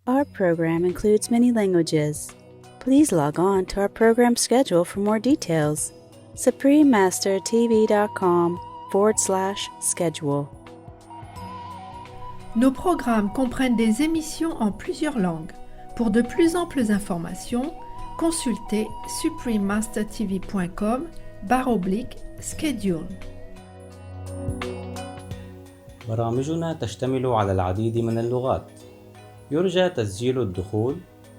Our program includes many languages. Please log on to our program schedule for more details. suprememastertv.com/schedule. Nos programmes comprennent des émissions en plusieurs langues. Pour de plus amples informations, consultez suprememastertv.com/schedule. برامجنا تشتمل على العديد من اللغات. يرجى تسجيل الدخول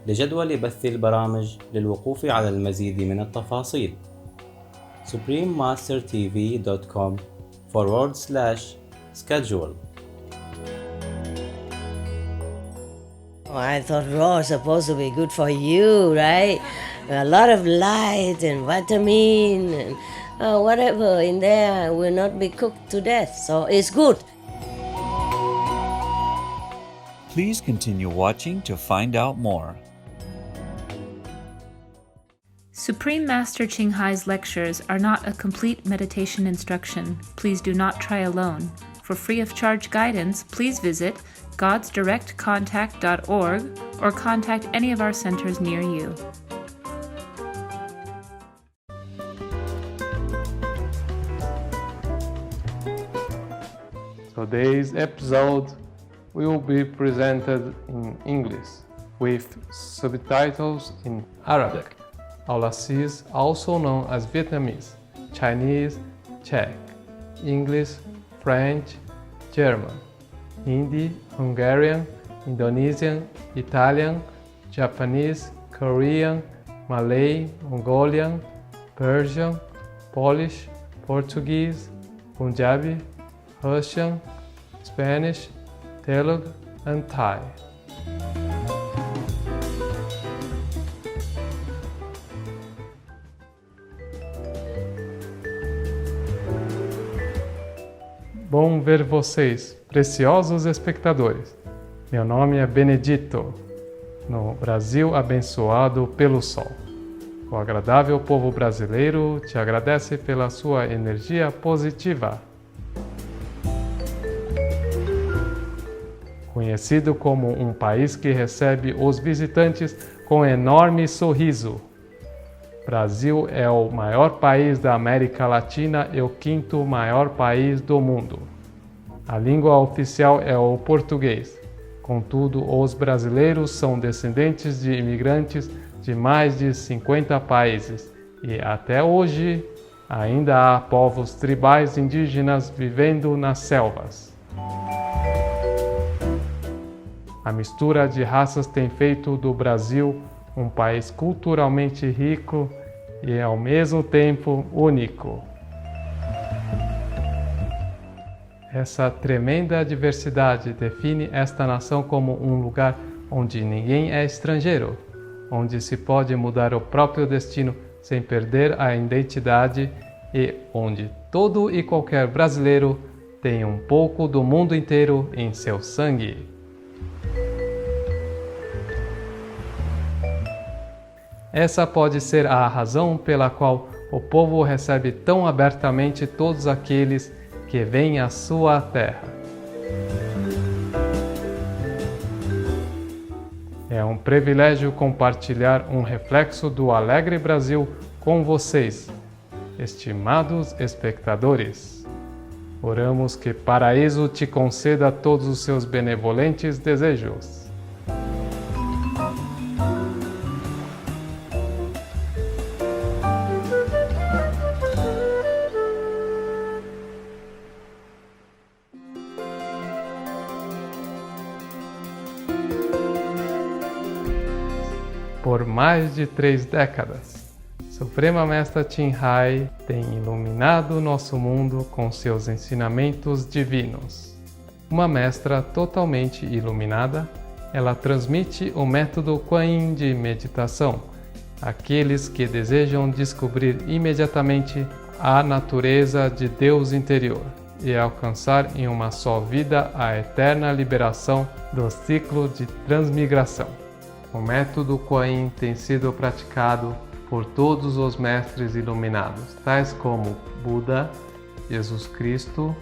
لجدول بث البرامج للوقوف على المزيد من التفاصيل. suprememastertv.com/schedule. I thought raw is supposed to be good for you, right? A lot of light and vitamin and whatever in there will not be cooked to death, so it's good. Please continue watching to find out more. Supreme Master Ching Hai's lectures are not a complete meditation instruction. Please do not try alone. For free of charge guidance, please visit godsdirectcontact.org or contact any of our centers near you. Today's episode will be presented in English with subtitles in Arabic. Aulassis, also known as Vietnamese, Chinese, Czech, English, French, German, Hindi, Hungarian, Indonesian, Italian, Japanese, Korean, Malay, Mongolian, Persian, Polish, Portuguese, Punjabi, Russian, Spanish, Telugu, and Thai. Bom ver vocês, preciosos espectadores. Meu nome é Benedito, no Brasil abençoado pelo sol. O agradável povo brasileiro te agradece pela sua energia positiva. Conhecido como um país que recebe os visitantes com enorme sorriso. Brasil é o maior país da América Latina e o quinto maior país do mundo. A língua oficial é o português. Contudo, os brasileiros são descendentes de imigrantes de mais de 50 países e até hoje ainda há povos tribais indígenas vivendo nas selvas. A mistura de raças tem feito do Brasil um país culturalmente rico e, ao mesmo tempo, único. Essa tremenda diversidade define esta nação como um lugar onde ninguém é estrangeiro, onde se pode mudar o próprio destino sem perder a identidade e onde todo e qualquer brasileiro tem um pouco do mundo inteiro em seu sangue. Essa pode ser a razão pela qual o povo recebe tão abertamente todos aqueles que vêm à sua terra. É um privilégio compartilhar um reflexo do alegre Brasil com vocês, estimados espectadores. Oramos que Paraíso te conceda todos os seus benevolentes desejos. Por mais de 3 décadas, Suprema Mestra Ching Hai tem iluminado nosso mundo com seus ensinamentos divinos. Uma mestra totalmente iluminada, ela transmite o método Kuan Yin de meditação àqueles que desejam descobrir imediatamente a natureza de Deus interior e alcançar em uma só vida a eterna liberação do ciclo de transmigração. O método Kuan Yin tem sido praticado por todos os mestres iluminados, tais como Buda, Jesus Cristo,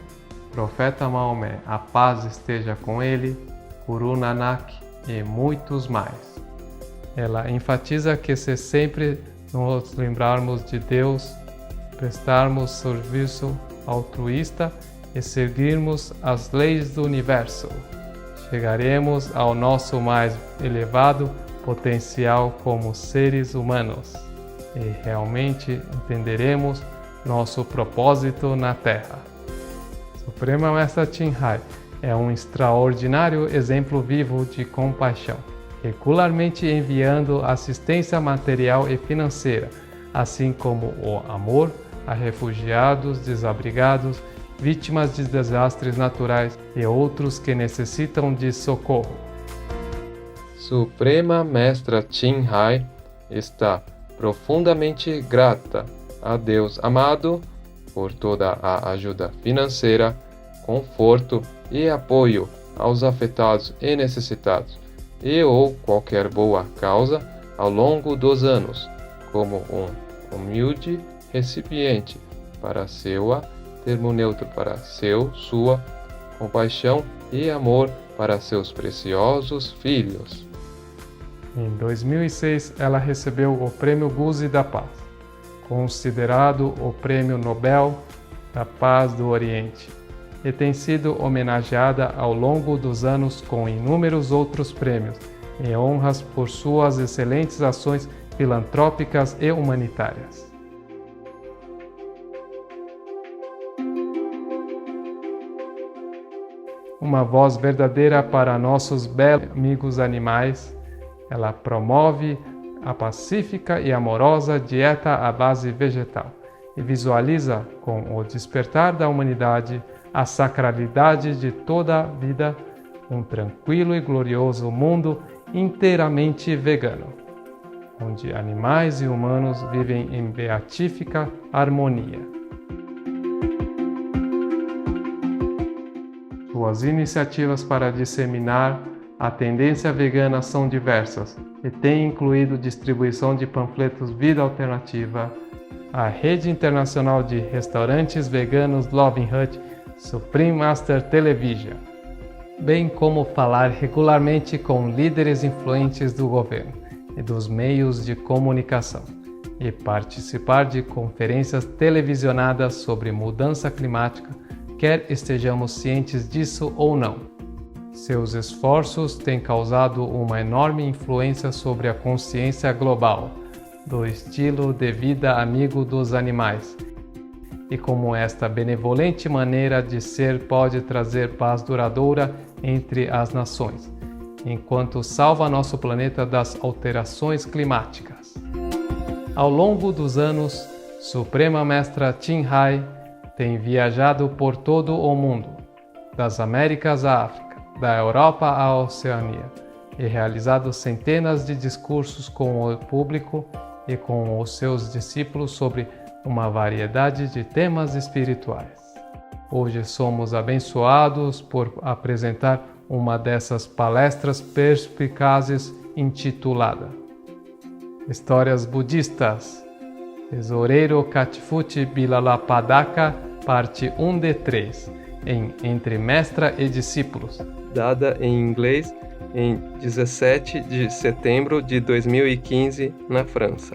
Profeta Maomé, a paz esteja com ele, Guru Nanak, e muitos mais. Ela enfatiza que se sempre nos lembrarmos de Deus, prestarmos serviço altruísta e seguirmos as leis do universo, chegaremos ao nosso mais elevado potencial como seres humanos e realmente entenderemos nosso propósito na Terra. Suprema Mestra Ching Hai é um extraordinário exemplo vivo de compaixão, regularmente enviando assistência material e financeira, assim como o amor a refugiados, desabrigados, vítimas de desastres naturais e outros que necessitam de socorro. Suprema Mestra Ching Hai está profundamente grata a Deus amado por toda a ajuda financeira, conforto e apoio aos afetados e necessitados, e ou qualquer boa causa ao longo dos anos, como um humilde recipiente para termo neutro para sua compaixão e amor para seus preciosos filhos. Em 2006, ela recebeu o Prêmio Guzi da Paz, considerado o Prêmio Nobel da Paz do Oriente, e tem sido homenageada ao longo dos anos com inúmeros outros prêmios e honras por suas excelentes ações filantrópicas e humanitárias. Uma voz verdadeira para nossos belos amigos animais, ela promove a pacífica e amorosa dieta à base vegetal e visualiza com o despertar da humanidade a sacralidade de toda a vida, um tranquilo e glorioso mundo inteiramente vegano, onde animais e humanos vivem em beatífica harmonia. Suas iniciativas para disseminar a tendência vegana são diversas e têm incluído distribuição de panfletos Vida Alternativa, a rede internacional de restaurantes veganos Loving Hut, Supreme Master Television, bem como falar regularmente com líderes influentes do governo e dos meios de comunicação, e participar de conferências televisionadas sobre mudança climática, quer estejamos cientes disso ou não. Seus esforços têm causado uma enorme influência sobre a consciência global, do estilo de vida amigo dos animais, e como esta benevolente maneira de ser pode trazer paz duradoura entre as nações, enquanto salva nosso planeta das alterações climáticas. Ao longo dos anos, Suprema Mestra Ching Hai tem viajado por todo o mundo, das Américas à África, da Europa à Oceania, e realizado centenas de discursos com o público e com os seus discípulos sobre uma variedade de temas espirituais. Hoje somos abençoados por apresentar uma dessas palestras perspicazes intitulada Histórias Budistas, Tesoureiro Catfoot Bilalapadaka, parte 1 de 3, em Entre Mestra e Discípulos, dada em inglês em 17 de setembro de 2015 na França.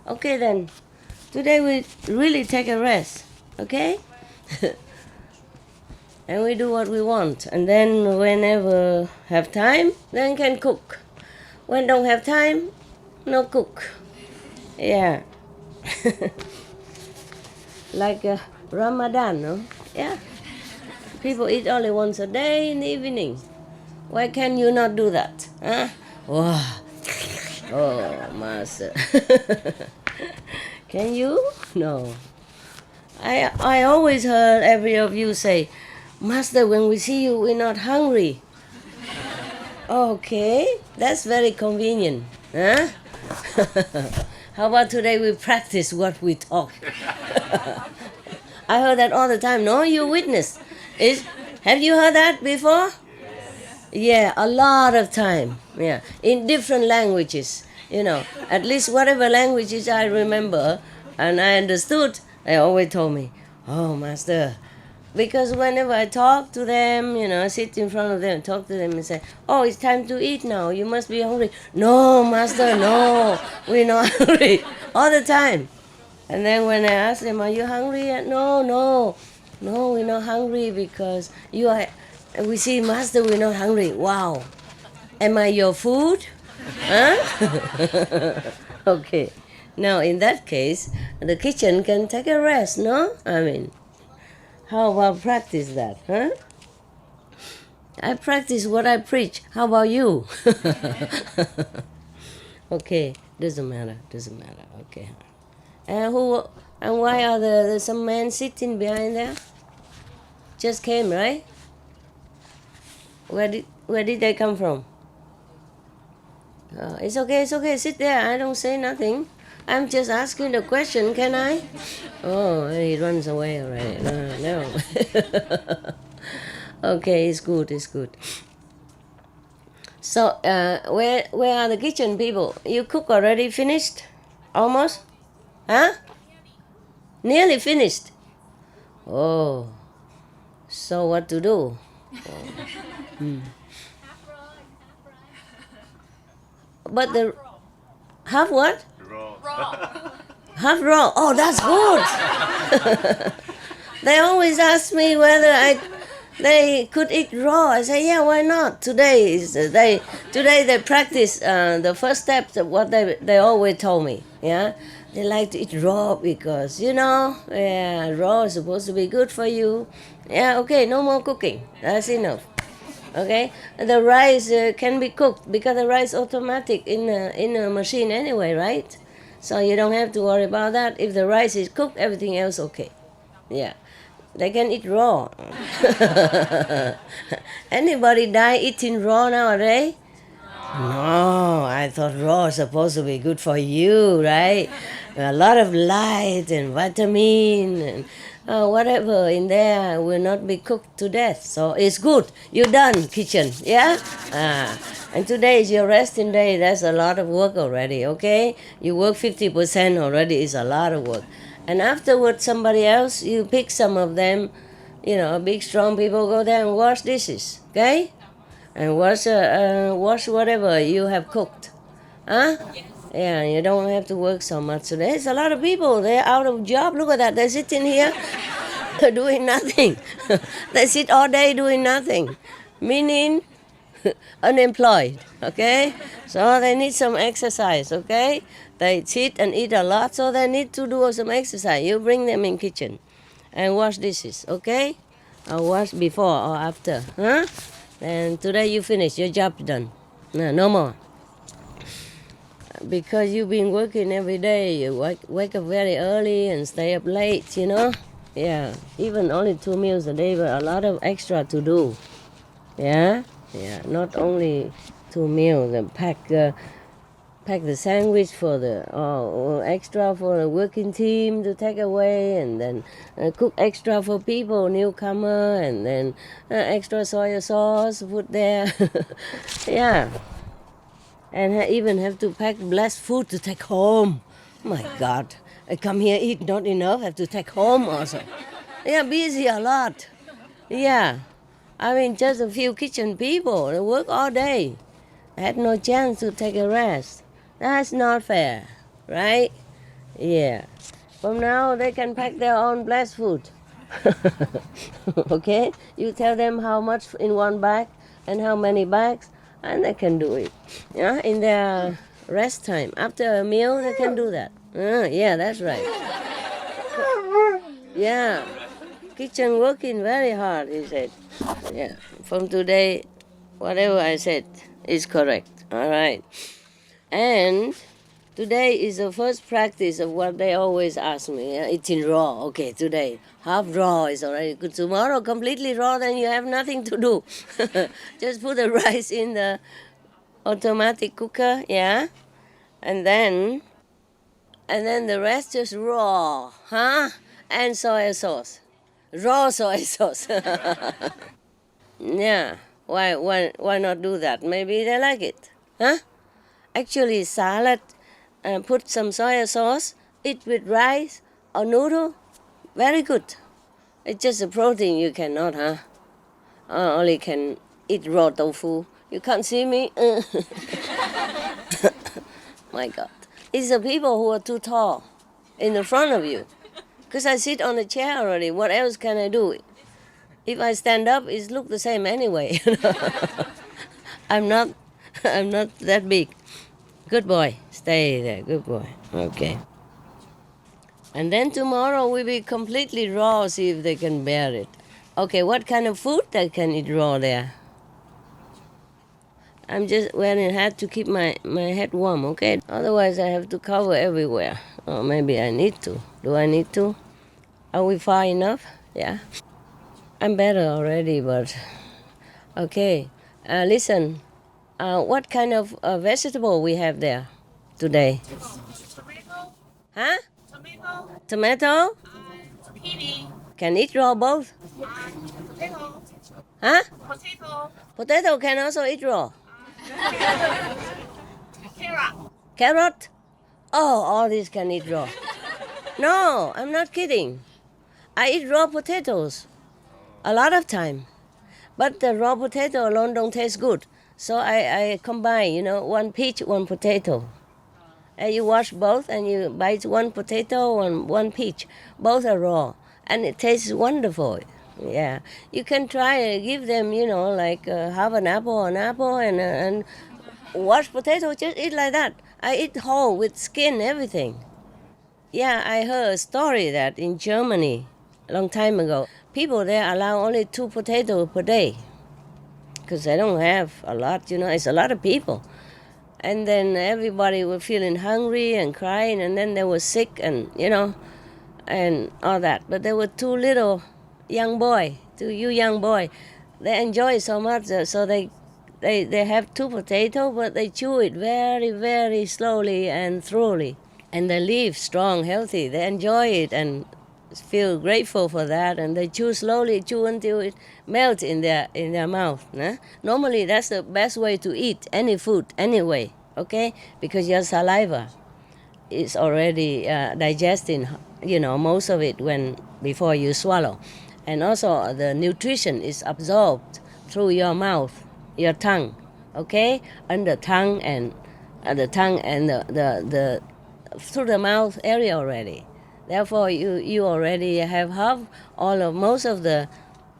Okay then, today we really take a rest, okay? And we do what we want, and then whenever have time, then can cook. When don't have time, no cook. Yeah. Like Ramadan, no? Yeah. People eat only once a day in the evening. Why can you not do that? Huh? Wow. Oh, Master. Can you? No. I always heard every of you say, Master, when we see you, we're not hungry. Okay, that's very convenient. Huh? How about today we practice what we talk? I heard that all the time. No, you witness. Have you heard that before? Yeah, a lot of time. Yeah, in different languages. You know, at least whatever languages I remember and I understood, they always told me, oh, Master, Because whenever I talk to them, sit in front of them, talk to them and say, oh, it's time to eat now, you must be hungry. No, master, no, we're not hungry. All the time. And then when I ask them, are you hungry yet? No, we're not hungry because we see, master, we're not hungry. Wow. Am I your food? Huh? Okay. Now, in that case, the kitchen can take a rest, no? How about practice that, huh? I practice what I preach. How about you? Okay, doesn't matter. Okay. And why are there some men sitting behind there? Just came, right? Where did they come from? It's okay, sit there. I don't say nothing. I'm just asking the question, can I? Oh, he runs away already. No. Okay, it's good. So, where are the kitchen people? You cook already? Finished? Almost? Huh? Nearly finished? Oh. So what to do? But the half what? Half raw. Oh, that's good. They always ask me whether they could eat raw. I say, yeah, why not? Today they practice the first steps of what they always told me. Yeah, they like to eat raw because raw is supposed to be good for you. Yeah, okay, no more cooking. That's enough. Okay, the rice can be cooked because the rice automatic in a machine anyway, right? So you don't have to worry about that. If the rice is cooked, everything else okay. Yeah, they can eat raw. Anybody die eating raw nowadays? No, I thought raw is supposed to be good for you, right? A lot of light and vitamin and whatever in there will not be cooked to death. So it's good. You're done, kitchen. Yeah? And today is your resting day. That's a lot of work already, okay? You work 50% already. It's a lot of work. And afterwards, somebody else, you pick some of them, big, strong people go there and wash dishes, okay? And wash whatever you have cooked. Huh? Yeah, you don't have to work so much today. There's a lot of people, they're out of job. Look at that, they're sitting here doing nothing. They sit all day doing nothing, meaning unemployed, okay? So they need some exercise, okay? They sit and eat a lot, so they need to do some exercise. You bring them in kitchen and wash dishes, okay? Or wash before or after, huh? And today you finish, your job done. No more. Because you've been working every day, you wake up very early and stay up late, Yeah, even only 2 meals a day, but a lot of extra to do. Yeah, not only 2 meals, and pack the sandwich for the extra for the working team to take away, and then cook extra for people, newcomer, and then extra soy sauce put there. Yeah. And even have to pack blessed food to take home. My God, I come here, eat not enough, have to take home also. Yeah, busy a lot. Yeah, just a few kitchen people, they work all day. I had no chance to take a rest. That's not fair, right? Yeah. From now, they can pack their own blessed food. Okay? You tell them how much in one bag and how many bags, and they can do it. Yeah, in their rest time. After a meal, they can do that. Yeah, that's right. Yeah. Kitchen working very hard, he said. Yeah. From today, whatever I said is correct. All right. And today is the first practice of what they always ask me. Eating raw. Okay, today. Half raw is already good. Tomorrow, completely raw, then you have nothing to do. Just put the rice in the automatic cooker, yeah? And then the rest just raw, huh? And soy sauce. Raw soy sauce. Yeah. Why not do that? Maybe they like it. Huh? Actually, salad, put some soy sauce, eat with rice or noodle, very good. It's just a protein you cannot, huh? Only can eat raw tofu. You can't see me? My God. It's the people who are too tall in the front of you. Because I sit on a chair already. What else can I do? If I stand up, it looks the same anyway. I'm not I'm not that big. Good boy. Stay there. Good boy. Okay. And then tomorrow we'll be completely raw, see if they can bear it. Okay, what kind of food they can eat raw there? I'm just wearing a hat to keep my head warm, okay? Otherwise I have to cover everywhere. Or maybe I need to. Do I need to? Are we far enough? Yeah. I'm better already, but okay. Listen, what kind of vegetable we have there today? Tomato, Huh? tomato, Tomato? zucchini, Can eat raw both? potato, Huh? potato, Potato can also eat raw. carrot. Carrot? Oh, all these can eat raw. No, I'm not kidding. I eat raw potatoes a lot of time. But the raw potato alone don't taste good. So I combine, one peach, one potato. And you wash both and you bite one potato and one peach. Both are raw. And it tastes wonderful. Yeah. You can try give them, like half an apple and wash potato, just eat like that. I eat whole with skin, everything. Yeah, I heard a story that in Germany, a long time ago, people there allow only 2 potatoes per day because they don't have a lot, it's a lot of people. And then everybody was feeling hungry and crying, and then they were sick and, and all that. But there were 2 little young boy, 2 young boy. They enjoy it so much, so they have 2 potatoes, but they chew it very, very slowly and thoroughly. And they live strong, healthy. They enjoy it and feel grateful for that. And they chew slowly, chew until it melts in their mouth. Nah? Normally, that's the best way to eat any food anyway, okay? Because your saliva is already digesting, most of it before you swallow. And also, the nutrition is absorbed through your mouth, your tongue, okay? Under tongue and the tongue and the through the mouth area already. Therefore, you already have most of the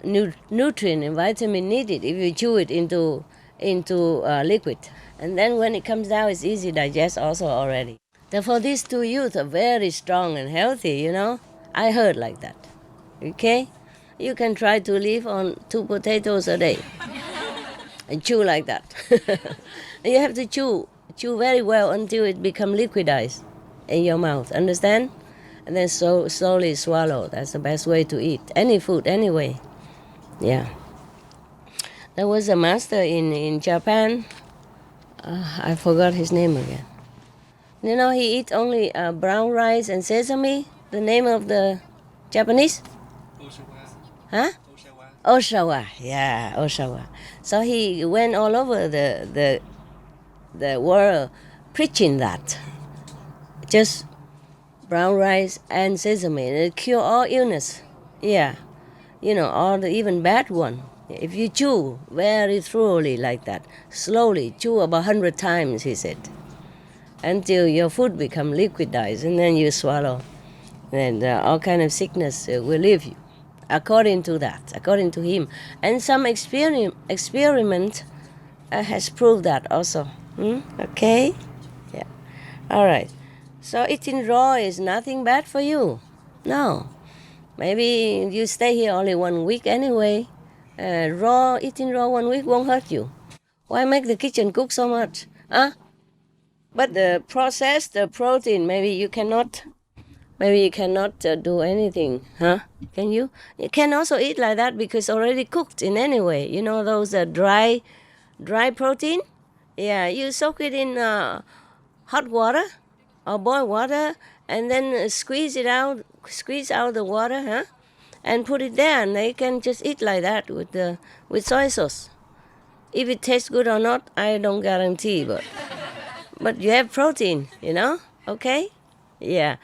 nutrient and vitamin needed if you chew it into liquid. And then when it comes down, it's easy to digest also already. Therefore, these 2 youth are very strong and healthy, I heard like that. Okay? You can try to live on 2 potatoes a day and chew like that. You have to chew very well until it becomes liquidized in your mouth, understand? And then slowly swallow. That's the best way to eat any food anyway. Yeah. There was a master in Japan. I forgot his name again. He eat only brown rice and sesame. The name of the Japanese? Huh? Oshawa. Yeah, Oshawa. So he went all over the world preaching that. Just brown rice and sesame. It cure all illness. Yeah. All the even bad one. If you chew very thoroughly like that, slowly, chew about 100 times, he said, until your food become liquidized, and then you swallow. And all kind of sickness will leave you. According to him. And some experiment has proved that also. Okay? Yeah. All right. So eating raw is nothing bad for you. No. Maybe you stay here only 1 week anyway. Eating raw 1 week won't hurt you. Why make the kitchen cook so much? Huh? But the protein, maybe you cannot do anything, huh? Can you? You can also eat like that because already cooked in any way. Those dry protein? Yeah, you soak it in hot water or boiled water and then squeeze out the water, huh? And put it there, and they can just eat like that with soy sauce. If it tastes good or not, I don't guarantee, but you have protein, okay? Yeah.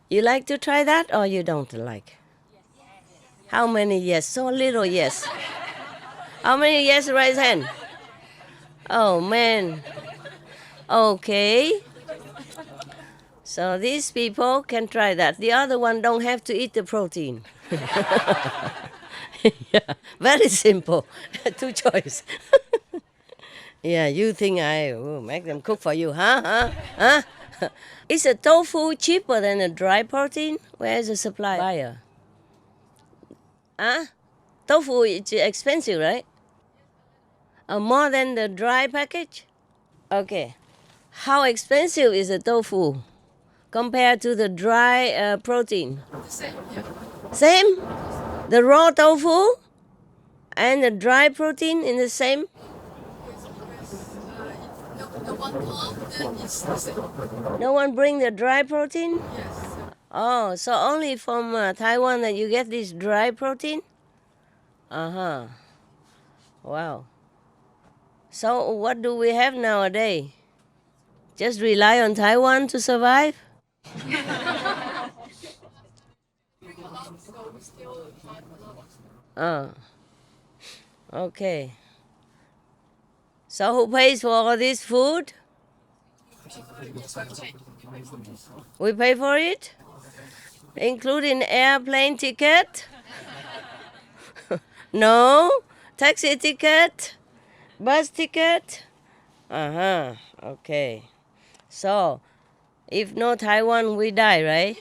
You like to try that or you don't like? How many yes? So little yes. How many yes? Raise hand. Oh man. Okay. So these people can try that. The other one don't have to eat the protein. Yeah, very simple. Two choice. Yeah, you think I will make them cook for you, huh? Is a tofu cheaper than a dry protein? Where's the supply buyer? Huh? Tofu is expensive, right? More than the dry package? Okay. How expensive is the tofu compared to the dry protein? Same? The raw tofu and the dry protein in the same? No one bring the dry protein? Yes. Oh, so only from Taiwan that you get this dry protein? Uh-huh. Wow. So what do we have nowadays? Just rely on Taiwan to survive? Oh. Okay. So who pays for all this food? We pay for it? Including airplane ticket? No? Taxi ticket? Bus ticket? Uh-huh. Okay. So, if no Taiwan, we die, right?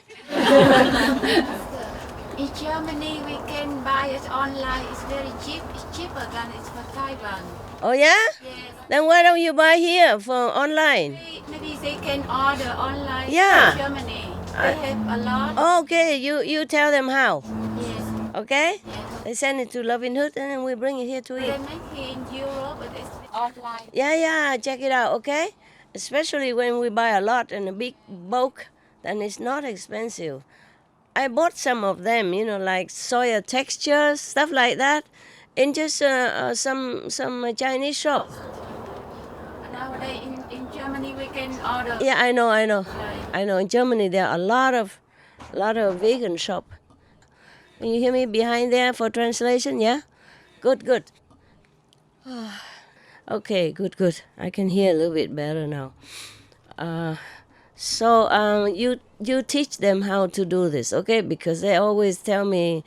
In Germany, we can buy it online. It's very cheap. It's cheaper than it's for Taiwan. Oh, yeah? Yes. Then why don't you buy here for online? Maybe they can order online Yeah. in Germany. They have a lot. Okay, you tell them how. Yes. Okay? Yes. They send it to Loving Hood and then we bring it here to They you. make it in Europe, but it's online. Yeah, check it out, okay? Especially when we buy a lot in a big bulk, then it's not expensive. I bought some of them, like soya textures, stuff like that, in just some Chinese shop. Nowadays in Germany, we can order. Yeah, I know. In Germany, there are a lot of vegan shop. Can you hear me behind there for translation? Yeah, good. Okay, good. I can hear a little bit better now. So you teach them how to do this, okay? Because they always tell me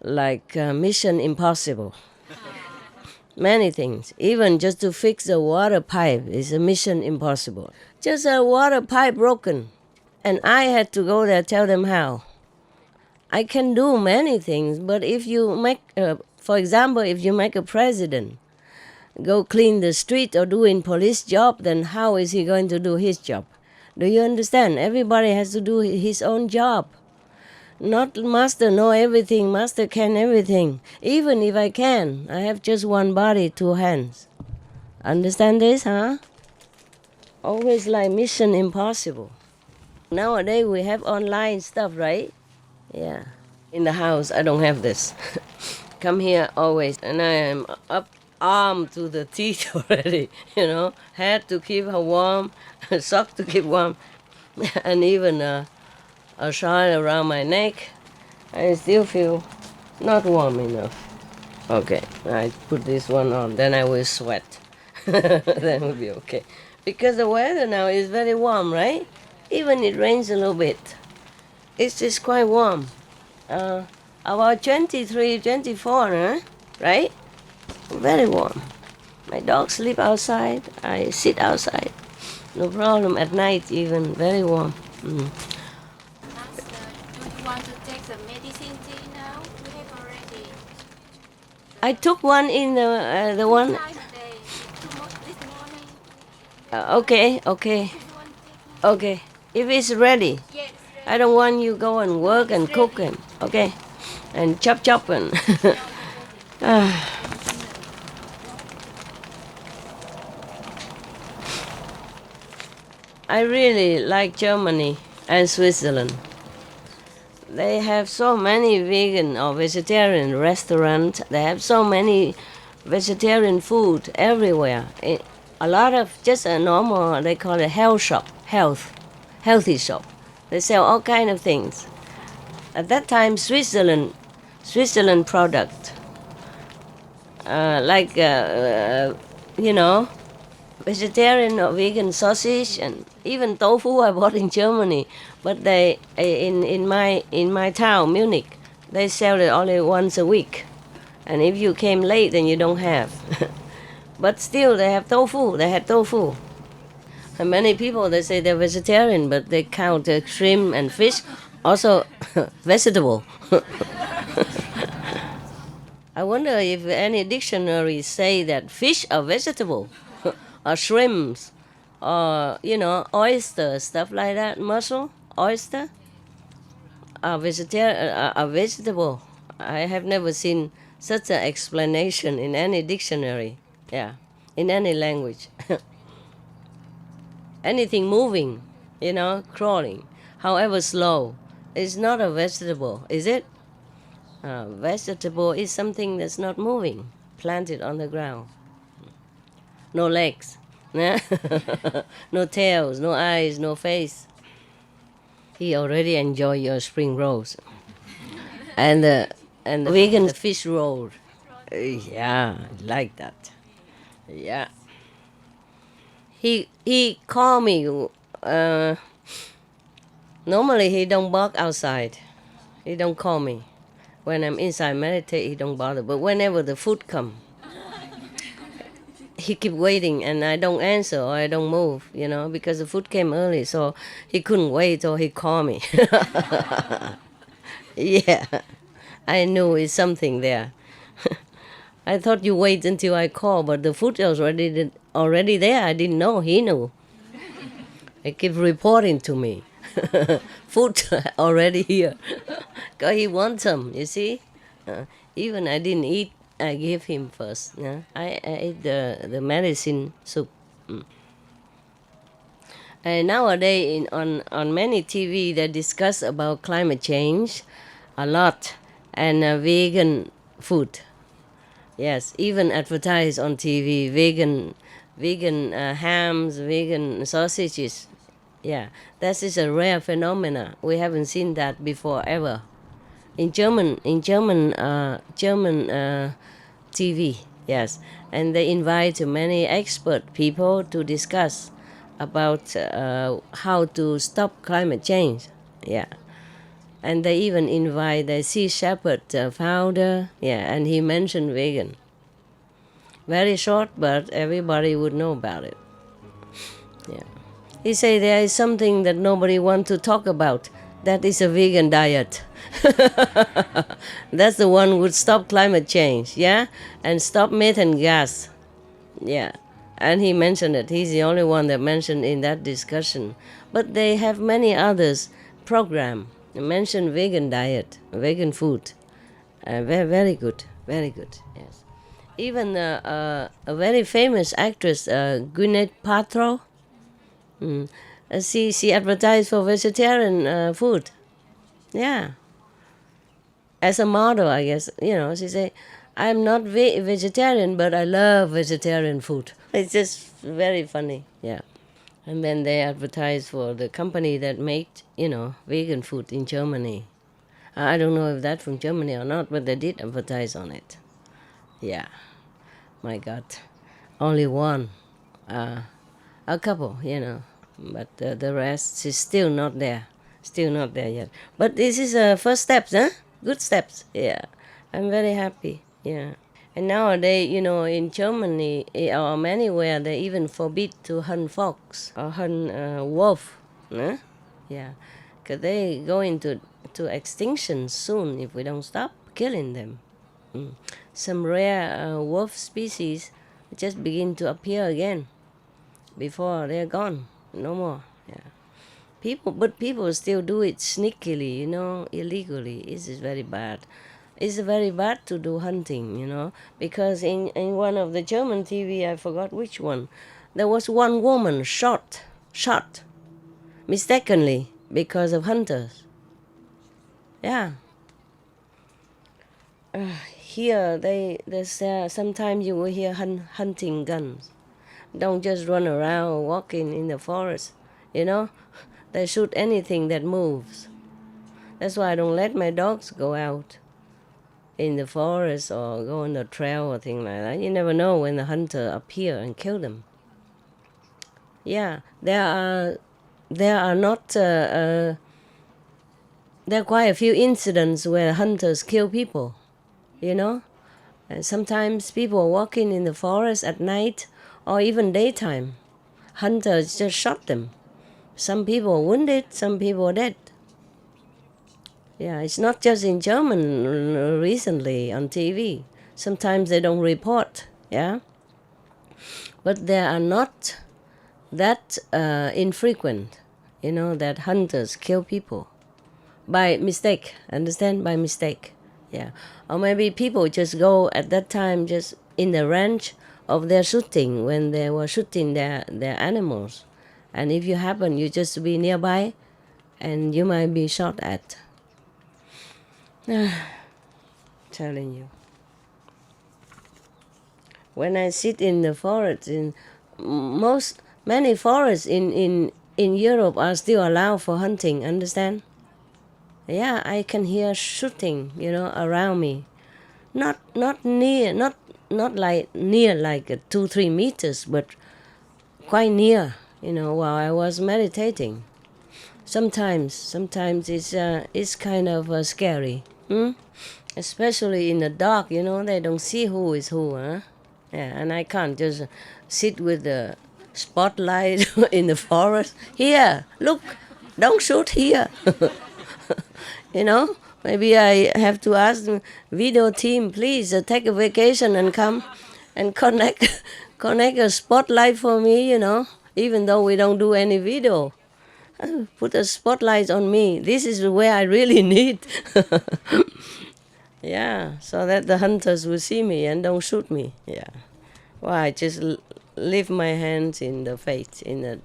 like mission impossible. Many things. Even just to fix a water pipe is a mission impossible. Just a water pipe broken. And I had to go there tell them how. I can do many things, but if you make, for example, if you make a president go clean the street or doing police job, then how is he going to do his job? Do you understand? Everybody has to do his own job. Not master know everything, master can everything. Even if I can, I have just one body, two hands. Understand this, huh? Always like mission impossible. Nowadays we have online stuff, right? Yeah. In the house, I don't have this. Come here always, and I am up arm to the teeth already, Hat to keep her warm, sock to keep warm, and even a shawl around my neck. I still feel not warm enough. Okay, I put this one on, then I will sweat. Then we'll be okay. Because the weather now is very warm, right? Even it rains a little bit. It's just quite warm. About 23, 24, huh? Right? Very warm. My dogs sleep outside. I sit outside. No problem. At night even. Very warm. Master, do you want to take the medicine tea now? We have already. I took one in the one. Time a day. This morning. Okay. Okay. If it's ready. Yes. I don't want you go and work and cook and okay, and chop and. I really like Germany and Switzerland. They have so many vegan or vegetarian restaurants. They have so many vegetarian food everywhere. A lot of just a normal, they call it healthy shop. They sell all kind of things. At that time, Switzerland Switzerland product, like vegetarian or vegan sausage and even tofu I bought in Germany, but they in my town Munich, they sell it only once a week, and if you came late, then you don't have. But still, they have tofu. They had tofu. And many people, they say they're vegetarian, but they count shrimp and fish also vegetable. I wonder if any dictionaries say that fish are vegetable, or shrimps, or oyster, stuff like that. Mussel, oyster, are vegetable. I have never seen such an explanation in any dictionary. Yeah, in any language. Anything moving, crawling, however slow, is not a vegetable, is it? Vegetable is something that's not moving, planted on the ground. No legs, no tails, no eyes, no face. He already enjoyed your spring rolls, and the vegan fish roll. Yeah, I like that. Yeah. He called me. Normally he don't bark outside. He don't call me. When I'm inside meditate, he don't bother. But whenever the food come, he keep waiting, and I don't answer or I don't move, because the food came early, so he couldn't wait, or he called me. Yeah, I knew it's something there. I thought you wait until I call, but the food was already there. I didn't know. He knew. He kept reporting to me. Food already here. Because he wants some, you see. Even I didn't eat, I gave him first. Yeah? I ate the medicine soup. And nowadays on many TV they discuss about climate change a lot, and vegan food. Yes, even advertise on TV vegan hams, vegan sausages. Yeah, that is a rare phenomena. We haven't seen that before ever. In German TV, yes, and they invite many expert people to discuss about how to stop climate change. Yeah. And they even invite the Sea Shepherd founder, and he mentioned vegan. Very short, but everybody would know about it. Yeah. He said there is something that nobody wants to talk about. That is a vegan diet. That's the one who would stop climate change, yeah? And stop methane gas. Yeah. And he mentioned it. He's the only one that mentioned in that discussion. But they have many others program. They mention vegan diet, vegan food. Very, very good, very good, yes. Even a very famous actress, Gwyneth Paltrow, she advertised for vegetarian food. Yeah. As a model, I guess, she say, I'm not vegetarian, but I love vegetarian food. It's just very funny, yeah. And then they advertised for the company that made, vegan food in Germany. I don't know if that's from Germany or not, but they did advertise on it. Yeah. My God. Only one. A couple, But the rest is still not there. Still not there yet. But this is first steps, huh? Good steps, yeah. I'm very happy, yeah. And nowadays, in Germany or anywhere, they even forbid to hunt fox or hunt wolf. Huh? Yeah, because they go into extinction soon if we don't stop killing them. Some rare wolf species just begin to appear again before they're gone. No more. Yeah. People still do it sneakily, illegally. This is very bad. It's very bad to do hunting, because in one of the German TV, I forgot which one, there was one woman shot mistakenly because of hunters. Yeah. Here, sometimes you will hear hunting guns. Don't just run around walking in the forest, They shoot anything that moves. That's why I don't let my dogs go out. in the forest or go on the trail or thing like that. You never know when the hunter appear and kill them. Yeah, there are not there are quite a few incidents where hunters kill people, you know. And sometimes people are walking in the forest at night or even daytime. Hunters just shot them. Some people are wounded, some people are dead. Yeah, it's not just in German recently on TV. Sometimes they don't report, yeah. But there are not that infrequent, you know, that hunters kill people by mistake, understand? By mistake, yeah. Or maybe people just go at that time just in the range of their shooting when they were shooting their animals. And if you happen, you just be nearby and you might be shot at. Telling you. When I sit in the forest, many forests in Europe are still allowed for hunting, understand? Yeah, I can hear shooting, you know, around me. Not near, not like near like 2-3 meters, but quite near, you know, while I was meditating. Sometimes it's kind of scary, especially in the dark. You know, they don't see who is who, huh? Yeah, and I can't just sit with the spotlight in the forest. Here, look, don't shoot here. You know, maybe I have to ask the video team, please take a vacation and come and connect a spotlight for me. You know, even though we don't do any video. Put a spotlight on me. This is where I really need. Yeah, so that the hunters will see me and don't shoot me. Yeah. Well, I just leave my hands in the fate, in the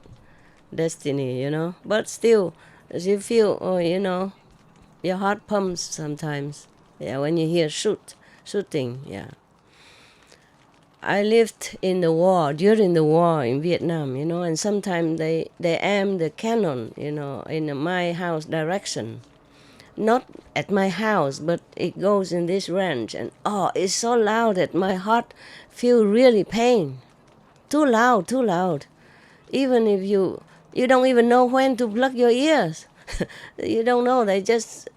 destiny, you know. But still, as you feel, oh, you know, your heart pumps sometimes. Yeah, when you hear shooting, yeah. I lived in the war, during the war in Vietnam, you know, and sometimes they aim the cannon, you know, in my house direction. Not at my house, but it goes in this range. And oh, it's so loud that my heart feel really pain. Too loud. Even if you don't even know when to plug your ears. You don't know, they just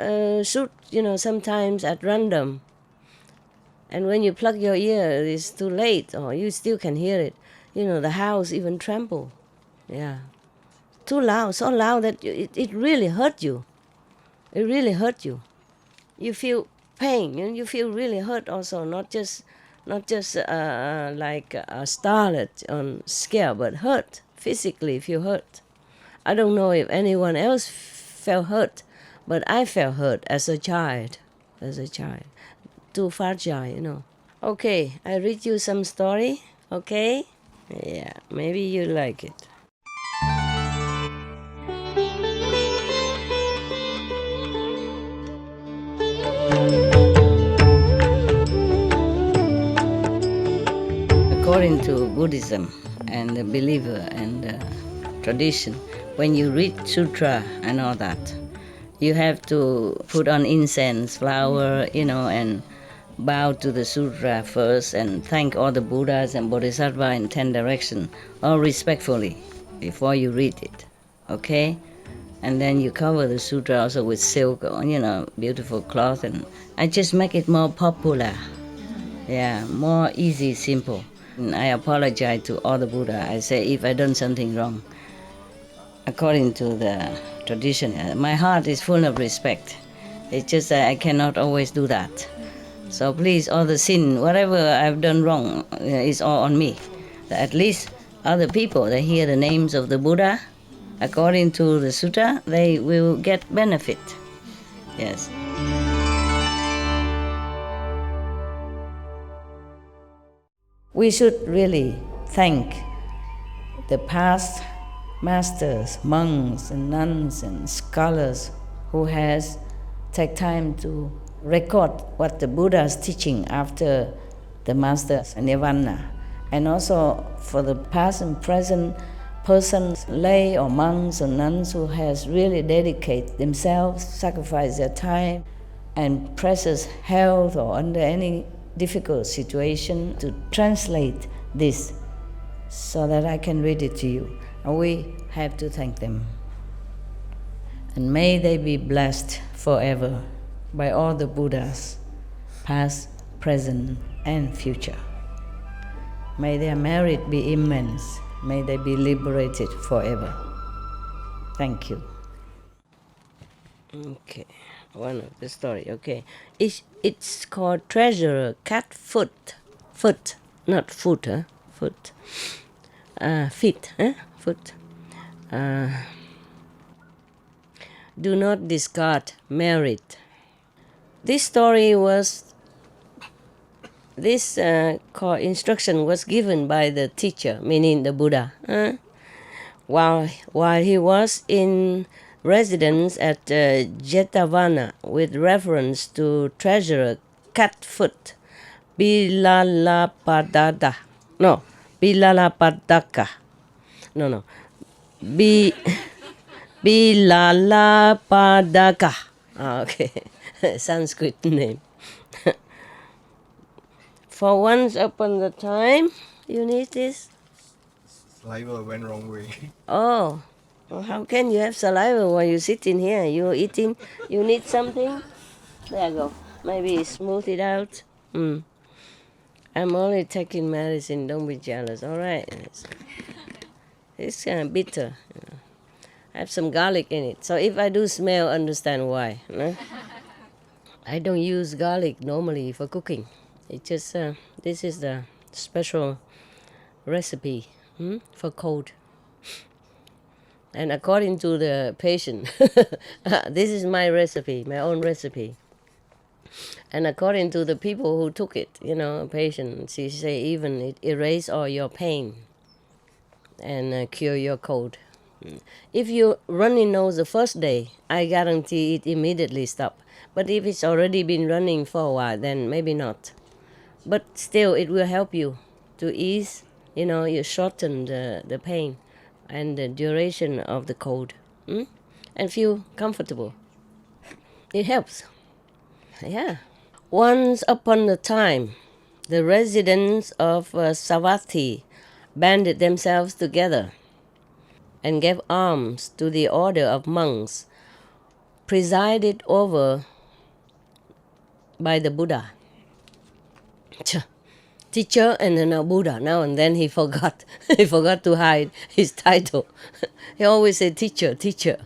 shoot, you know, sometimes at random. And when you plug your ear, it's too late, or you still can hear it. You know, the house even tremble. Yeah. Too loud, so loud that it really hurt you. It really hurt you. You feel pain, and you feel really hurt also, not just like startled or scared, but hurt, physically feel hurt. I don't know if anyone else felt hurt, but I felt hurt as a child. Too fragile, you know. Okay, I read you some story, okay? Yeah, maybe you like it. According to Buddhism and the believer and the tradition, when you read sutra and all that, you have to put on incense, flower, you know, and bow to the sutra first and thank all the Buddhas and Bodhisattva in 10 directions, all respectfully, before you read it, okay? And then you cover the sutra also with silk, or, you know, beautiful cloth, and I just make it more popular. Yeah, more easy, simple. And I apologize to all the Buddha. I say if I done something wrong. According to the tradition, my heart is full of respect. It's just that I cannot always do that. So please, all the sin, whatever I've done wrong, is all on me. At least other people, they hear the names of the Buddha, according to the sutta, they will get benefit. Yes. We should really thank the past masters, monks and nuns and scholars who has take time to record what the Buddha is teaching after the master's nirvana, and also for the past and present persons, lay or monks or nuns who has really dedicated themselves, sacrificed their time and precious health or under any difficult situation to translate this so that I can read it to you. And we have to thank them. And may they be blessed forever by all the Buddhas, past, present, and future. May their merit be immense. May they be liberated forever. Thank you. Okay, one of the story. Okay, it's called Treasurer Catfoot. Foot, not foot, huh? Foot. Feet, huh? Foot. Do not discard merit. This story was, this instruction was given by the teacher, meaning the Buddha, while he was in residence at Jetavana with reference to Treasurer Catfoot, Bilalapadaka. Bilalapadaka. Okay, Sanskrit name. For once upon a time, you need this? Saliva went wrong way. Oh, well, how can you have saliva while you're sitting here? You're eating, you need something? There you go. Maybe smooth it out. I'm only taking medicine, don't be jealous, all right? It's kind of bitter. I have some garlic in it. So if I do smell, understand why. No? I don't use garlic normally for cooking. It just, this is the special recipe for cold. And according to the patient, this is my recipe, my own recipe. And according to the people who took it, a patient, she say even it erase all your pain and cure your cold. If you runny nose the first day, I guarantee it immediately stop. But if it's already been running for a while, then maybe not. But still, it will help you to ease, you shorten the pain and the duration of the cold, and feel comfortable. It helps. Yeah. Once upon a time, the residents of Savatthi banded themselves together and gave alms to the order of monks presided over by the Buddha. Teacher and then a Buddha. Now and then he forgot. He forgot to hide his title. He always said teacher, teacher.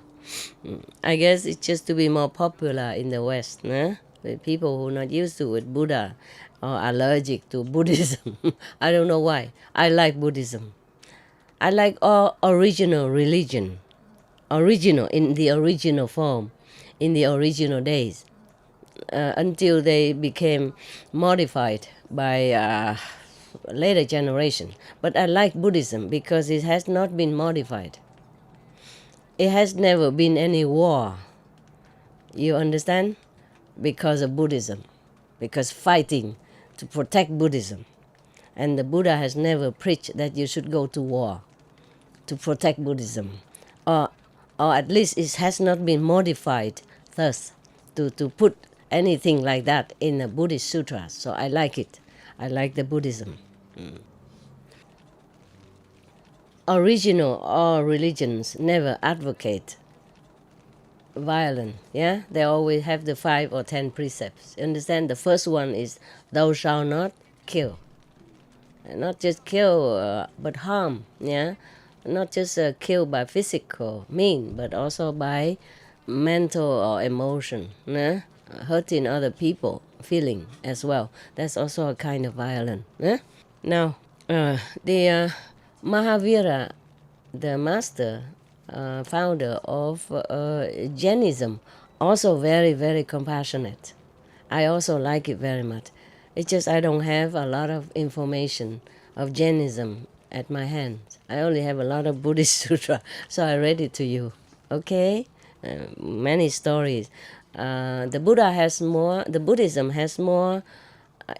I guess it's just to be more popular in the West, with people who are not used to it, Buddha, or allergic to Buddhism. I don't know why. I like Buddhism. I like all original religion. Original, in the original form, in the original days, until they became modified by later generation. But I like Buddhism because it has not been modified. It has never been any war. You understand? Because of Buddhism. Because fighting to protect Buddhism. And the Buddha has never preached that you should go to war to protect Buddhism. Or at least it has not been modified thus to put anything like that in the Buddhist sutras. So I like it. I like the Buddhism. Original all religions never advocate violence. Yeah, they always have the 5 or 10 precepts. You understand? The first one is thou shalt not kill. And not just kill, but harm. Yeah, not just kill by physical mean, but also by mental or emotion. Yeah? Hurting other people, feeling as well. That's also a kind of violence. Yeah? Now, the Mahavira, the master, founder of Jainism, also very, very compassionate. I also like it very much. It's just I don't have a lot of information of Jainism at my hand. I only have a lot of Buddhist sutra, so I read it to you. Okay? Many stories. The Buddhism has more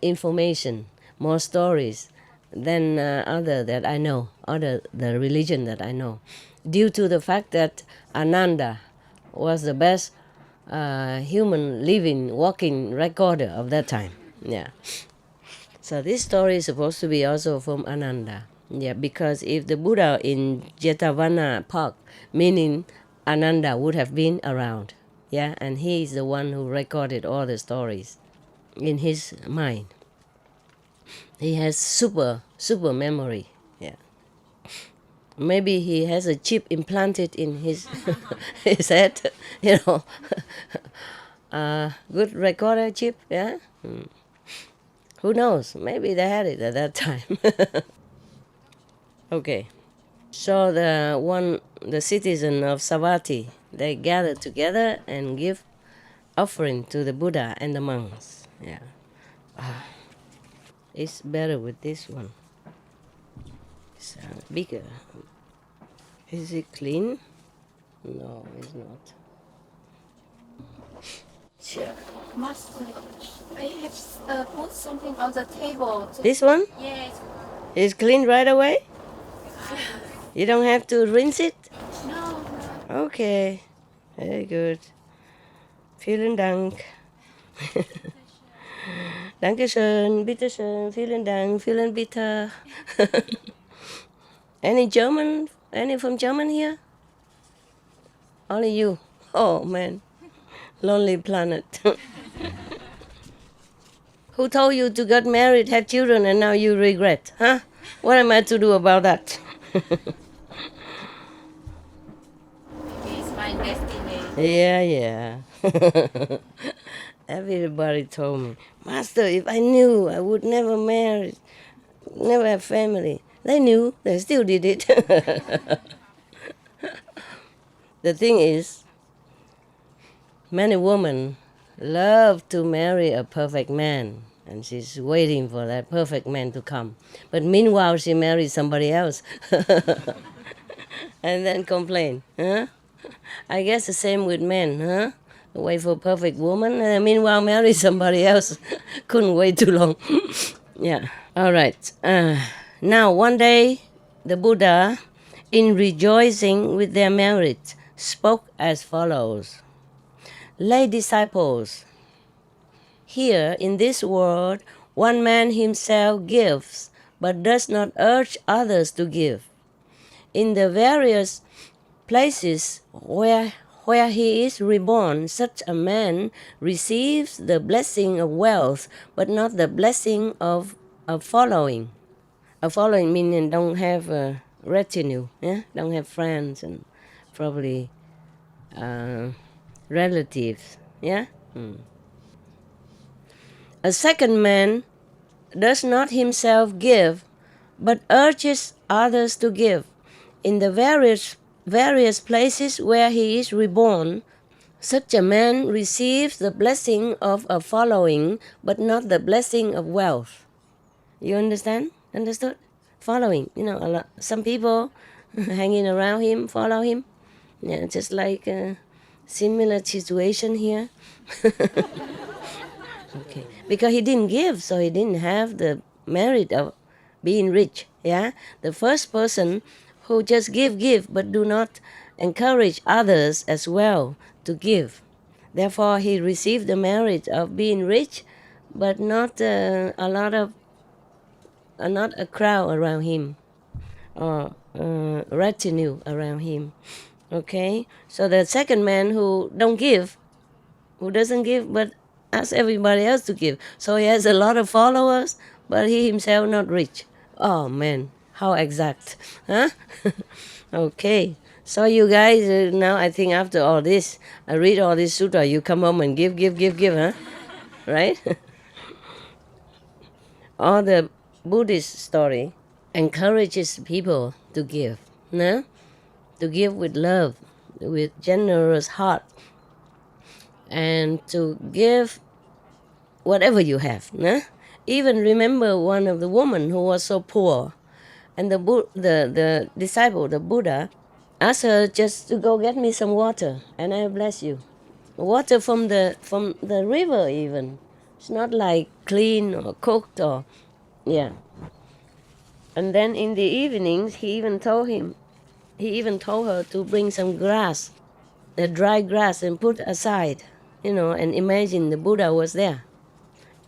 information, more stories than the religion that I know. Due to the fact that Ananda was the best human living, walking recorder of that time. Yeah. So this story is supposed to be also from Ananda. Yeah, because if the Buddha in Jetavana Park, meaning Ananda would have been around. Yeah, and he is the one who recorded all the stories in his mind. He has super memory. Yeah. Maybe he has a chip implanted in his his head, you know. Good recorder chip, yeah. Who knows? Maybe they had it at that time. Okay. So the citizen of Savatthi, they gathered together and give offering to the Buddha and the monks. Yeah. It's better with this one. It's bigger. Is it clean? No, it's not. Sure. Master, I have put something on the table. This one? Yes. It's clean right away? You don't have to rinse it? No. Okay. Very good. Vielen Dank. Dankeschön, bitteschön, vielen Dank, vielen bitte. Any German? Any from German here? Only you. Oh man. Lonely planet. Who told you to get married, have children, and now you regret? Huh? What am I to do about that? It's my destiny. Yeah. Everybody told me, Master, if I knew, I would never marry, never have family. They knew, they still did it. The thing is, many women love to marry a perfect man, and she's waiting for that perfect man to come. But meanwhile, she marries somebody else. And then complain. Huh? I guess the same with men, huh? Wait for a perfect woman, and meanwhile marry somebody else. Couldn't wait too long. Yeah. All right. Now, one day, the Buddha, in rejoicing with their merit, spoke as follows. Lay disciples, here in this world, one man himself gives, but does not urge others to give. In the various places where he is reborn, such a man receives the blessing of wealth, but not the blessing of following. A following meaning don't have a retinue, yeah? Don't have friends and probably relatives, yeah? A second man does not himself give, but urges others to give. In the various places where he is reborn, such a man receives the blessing of a following, but not the blessing of wealth. You understand? Understood? Following. You know, a lot, some people hanging around him, follow him. Yeah, just like a similar situation here. Okay. Because he didn't give, so he didn't have the merit of being rich. Yeah? The first person who just give, but do not encourage others as well to give. Therefore, he received the merit of being rich, but not not a crowd around him or retinue around him. Okay, so the second man who doesn't give, but asks everybody else to give. So he has a lot of followers, but he himself not rich. Oh man, how exact, huh? Okay, so you guys, now I think after all this, I read all this sutta, you come home and give, huh? Right? All the Buddhist story encourages people to give, no? To give with love, with generous heart, and to give whatever you have, no? Even remember one of the women who was so poor, and the disciple, the Buddha, asked her just to go get me some water, and I bless you. Water from the river even. It's not like clean or cooked or, yeah. And then in the evenings, he even told her to bring some grass, the dry grass, and put aside. and imagine the Buddha was there.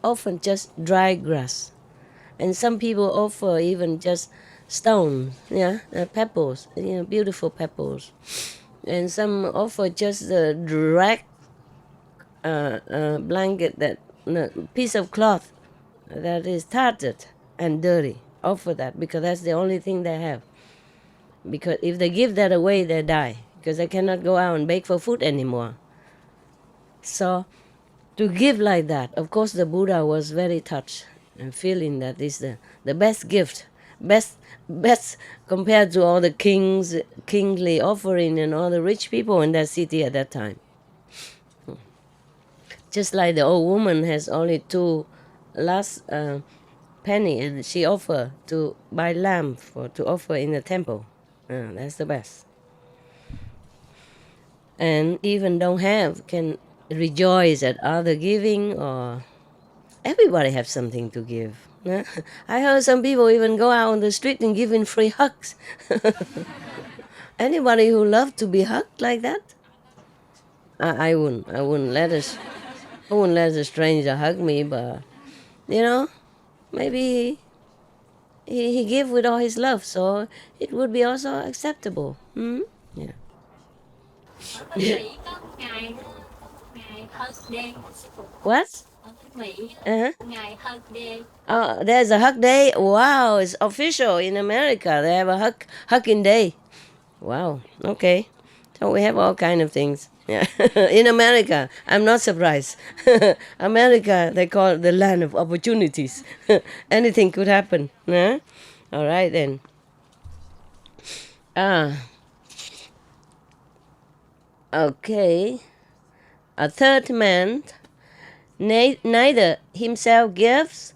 Often just dry grass. And some people offer even just stones, pebbles, beautiful pebbles. And some offer just a direct blanket, piece of cloth that is tattered and dirty. Offer that because that's the only thing they have. Because if they give that away, they die because they cannot go out and beg for food anymore. So to give like that, of course, the Buddha was very touched and feeling that is the best gift, best compared to all the kingly offering and all the rich people in that city at that time. Just like the old woman has only 2 last penny, and she offered to buy lamb to offer in the temple. That's the best. And even don't have can rejoice at other giving, or everybody have something to give. I heard some people even go out on the street and giving free hugs. Anybody who love to be hugged like that? I wouldn't let a stranger hug me, but maybe he give with all his love, so it would be also acceptable. Yeah. What? Oh, there's a hug day. Wow, it's official in America. They have a hugging day. Wow. Okay. So we have all kind of things. Yeah. In America, I'm not surprised. America, they call it the land of opportunities. Anything could happen. Huh? All right then. Okay. A third man neither himself gives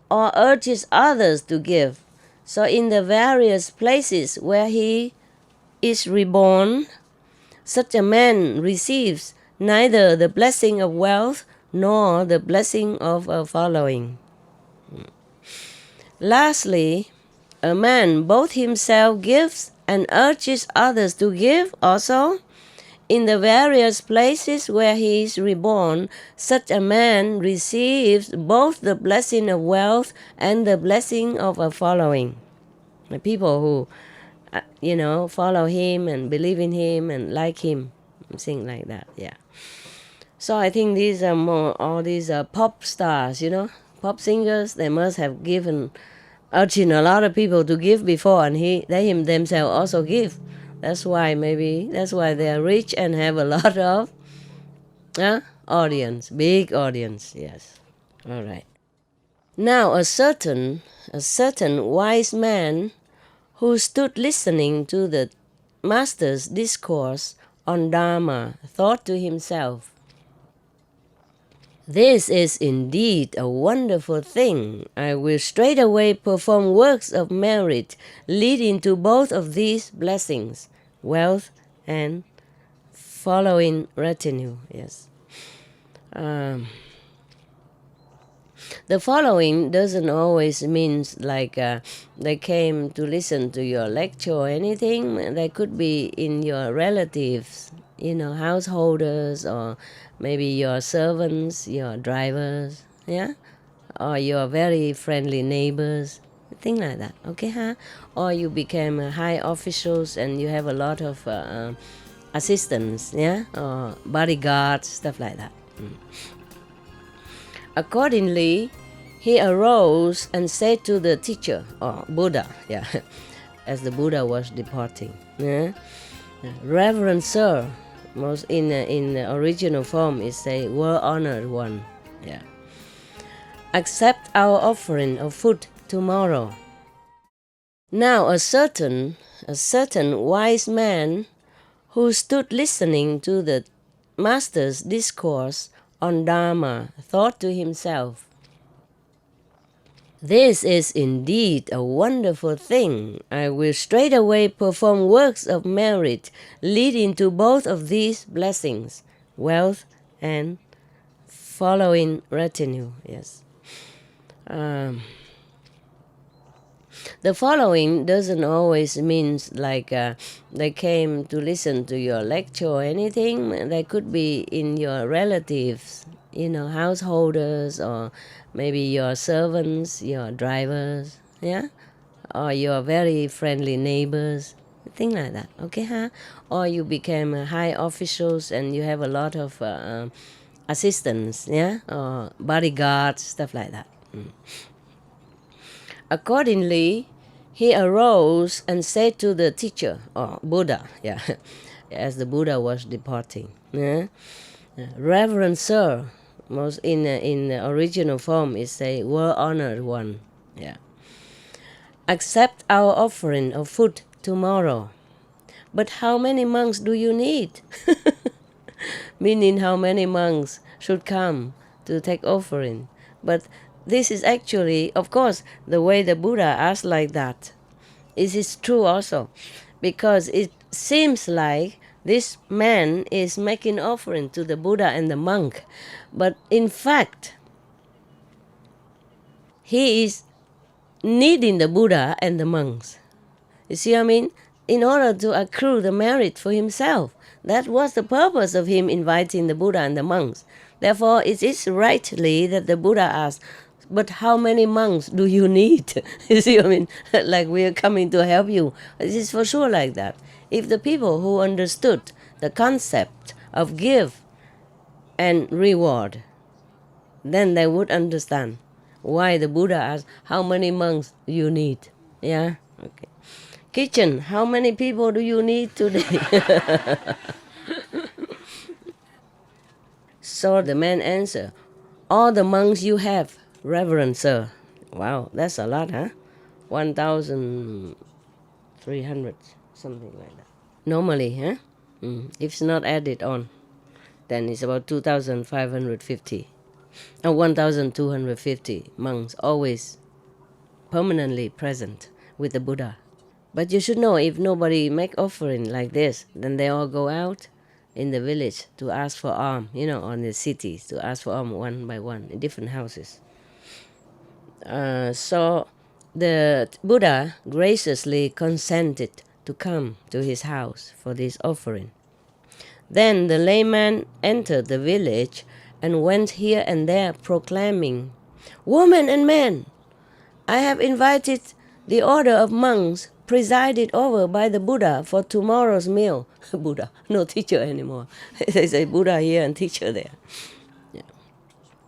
or urges others to give. So in the various places where he is reborn, such a man receives neither the blessing of wealth nor the blessing of a following. Lastly, a man both himself gives and urges others to give also. In the various places where he is reborn, such a man receives both the blessing of wealth and the blessing of a following. The people who, follow him and believe in him and like him, things like that, yeah. So I think these are all these pop stars, pop singers, they must have urging a lot of people to give before, and they themselves also give. That's why they are rich and have a lot of audience, big audience. Yes. All right. Now a certain wise man who stood listening to the master's discourse on Dharma thought to himself, "This is indeed a wonderful thing. I will straightway perform works of merit leading to both of these blessings, wealth and following retinue." Yes. The following doesn't always mean like they came to listen to your lecture or anything. They could be in your relatives, householders, or maybe your servants, your drivers, yeah, or your very friendly neighbors, thing like that. Okay, huh? Or you became high officials and you have a lot of assistants, yeah, or bodyguards, stuff like that. Accordingly, he arose and said to the teacher, or Buddha, yeah, as the Buddha was departing, yeah, "Reverend Sir," most in the original form is say, "Well-honored one," yeah, "accept our offering of food tomorrow." Now a certain wise man who stood listening to the master's discourse on Dharma thought to himself, "This is indeed a wonderful thing. I will straightway perform works of merit leading to both of these blessings, wealth and following retinue." Yes. The following doesn't always means like they came to listen to your lecture or anything. They could be in your relatives, householders, or maybe your servants, your drivers, yeah, or your very friendly neighbors, thing like that. Okay, huh? Or you became high officials and you have a lot of assistants, yeah, or bodyguards, stuff like that. Accordingly, he arose and said to the teacher, or Buddha, yeah, as the Buddha was departing, yeah, Reverend Sir, most in the original form is say, well honored one, yeah. Accept our offering of food tomorrow. But how many monks do you need? Meaning how many monks should come to take offering. But this is actually, of course, the way the Buddha asked like that. It is true also, because it seems like this man is making offering to the Buddha and the monk. But in fact, he is needing the Buddha and the monks. You see what I mean? In order to accrue the merit for himself. That was the purpose of him inviting the Buddha and the monks. Therefore, it is rightly that the Buddha asked, but how many monks do you need? You see what I mean? Like we are coming to help you. It is for sure like that. If the people who understood the concept of give and reward, then they would understand why the Buddha asked, how many monks you need? Yeah? Okay. Kitchen, how many people do you need today? So the man answered, all the monks you have, Reverend Sir. Wow, that's a lot, huh? 1,300, something like that. Normally, huh? If it's not added on, then it's about 2,550. And 1,250 monks always permanently present with the Buddha. But you should know, if nobody make offering like this, then they all go out in the village to ask for alms, on the cities, to ask for alms one by one in different houses. So the Buddha graciously consented to come to his house for this offering. Then the layman entered the village and went here and there proclaiming, women and men, I have invited the order of monks presided over by the Buddha for tomorrow's meal. Buddha, no teacher anymore. They say Buddha here and teacher there.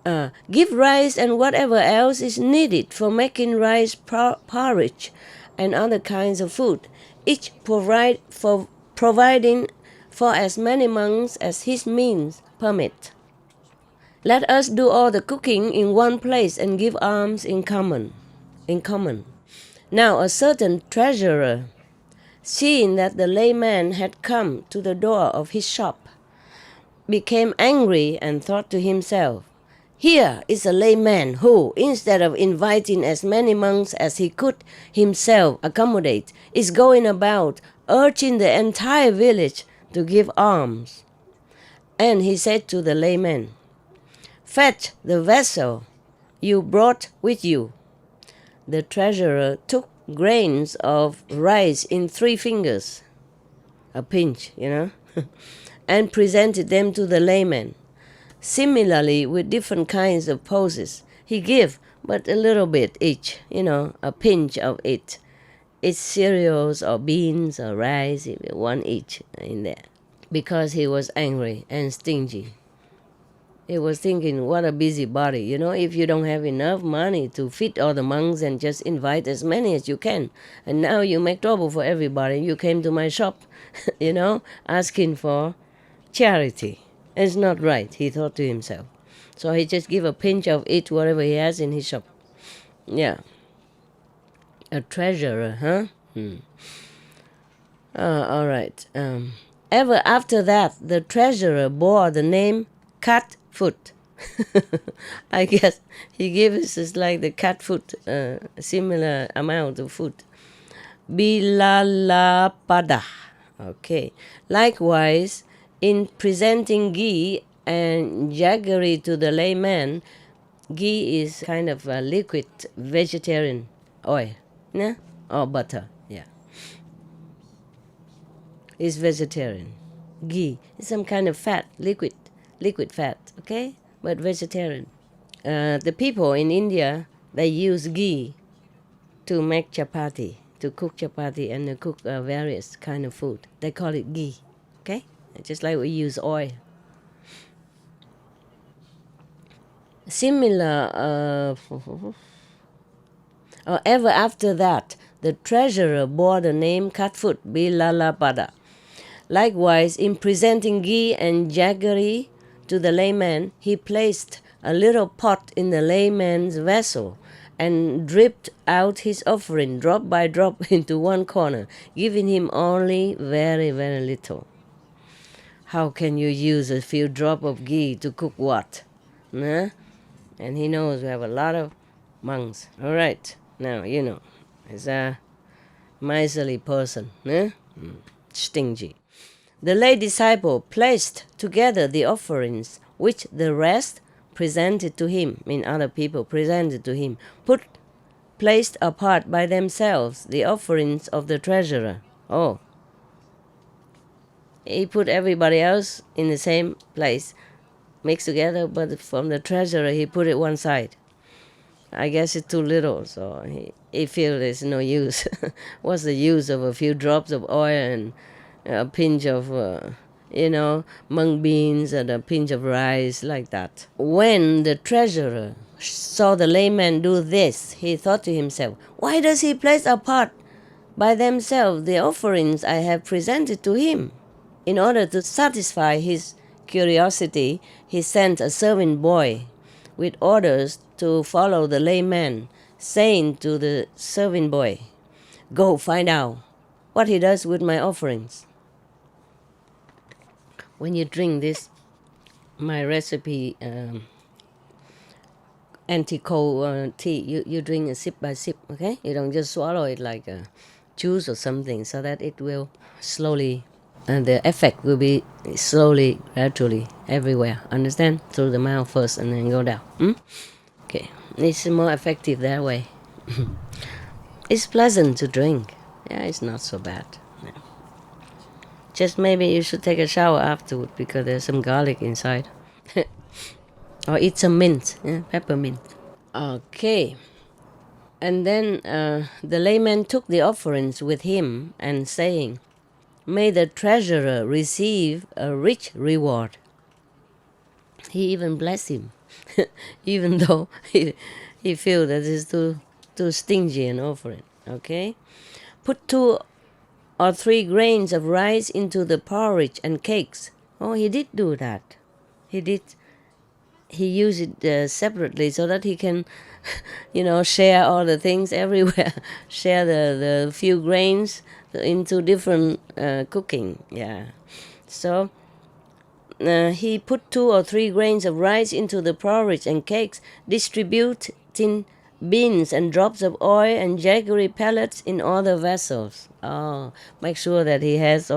Yeah. Give rice and whatever else is needed for making rice porridge and other kinds of food, each providing for as many monks as his means permit. Let us do all the cooking in one place and give alms in common. Now a certain treasurer, seeing that the layman had come to the door of his shop, became angry and thought to himself, here is a layman who, instead of inviting as many monks as he could himself accommodate, is going about urging the entire village to give alms. And he said to the layman, fetch the vessel you brought with you. The treasurer took grains of rice in 3 fingers, a pinch, and presented them to the layman. Similarly, with different kinds of poses, he gave but a little bit each, a pinch of it. It's cereals or beans or rice, one each in there, because he was angry and stingy. He was thinking, what a busybody, if you don't have enough money to feed all the monks and just invite as many as you can. And now you make trouble for everybody. You came to my shop, asking for charity. It's not right, he thought to himself. So he just give a pinch of it, whatever he has in his shop. Yeah. A treasurer, huh? All right. Ever after that, the treasurer bore the name Catfoot. I guess he gives us like the Catfoot, similar amount of food. Bilalapada. Okay. Likewise, in presenting ghee and jaggery to the layman, ghee is kind of a liquid vegetarian oil, or butter. Yeah. It's vegetarian. Ghee is some kind of fat, liquid fat, okay? But vegetarian. The people in India, they use ghee to make chapati, to cook chapati and to cook various kind of food. They call it ghee, okay? Just like we use oil. Similar, ever after that, the treasurer bore the name Catfoot Bilalapada. Likewise, in presenting ghee and jaggery to the layman, he placed a little pot in the layman's vessel and dripped out his offering drop by drop into one corner, giving him only very, very little. How can you use a few drops of ghee to cook what? Nah? And he knows we have a lot of monks. All right, now, he's a miserly person, stingy. The lay disciple placed together the offerings which the rest presented to him, other people presented to him, placed apart by themselves the offerings of the treasurer. Oh, he put everybody else in the same place, mixed together, but from the treasurer he put it one side. I guess it's too little, so he feels there's no use. What's the use of a few drops of oil and a pinch of, mung beans and a pinch of rice, like that? When the treasurer saw the layman do this, he thought to himself, why does he place apart by themselves the offerings I have presented to him? In order to satisfy his curiosity, he sent a servant boy with orders to follow the layman, saying to the servant boy, go find out what he does with my offerings. When you drink this, my recipe, anti-cold tea, you drink a sip by sip, okay? You don't just swallow it like a juice or something, so that it will slowly, and the effect will be slowly, gradually, everywhere, understand? Through the mouth first and then go down. Okay, it's more effective that way. It's pleasant to drink. Yeah, it's not so bad. Yeah. Just maybe you should take a shower afterward because there's some garlic inside. Or eat some mint, peppermint. Okay. And then the layman took the offerings with him and saying, may the treasurer receive a rich reward. He even blessed him, even though he feels that it's too stingy an offering. Okay? Put 2 or 3 grains of rice into the porridge and cakes. Oh, he did do that. He did. He used it separately so that he can, share all the things everywhere. Share the few grains into different cooking. Yeah. So he put 2 or 3 grains of rice into the porridge and cakes, distributing beans and drops of oil and jaggery pellets in all the vessels. Oh, make sure that he has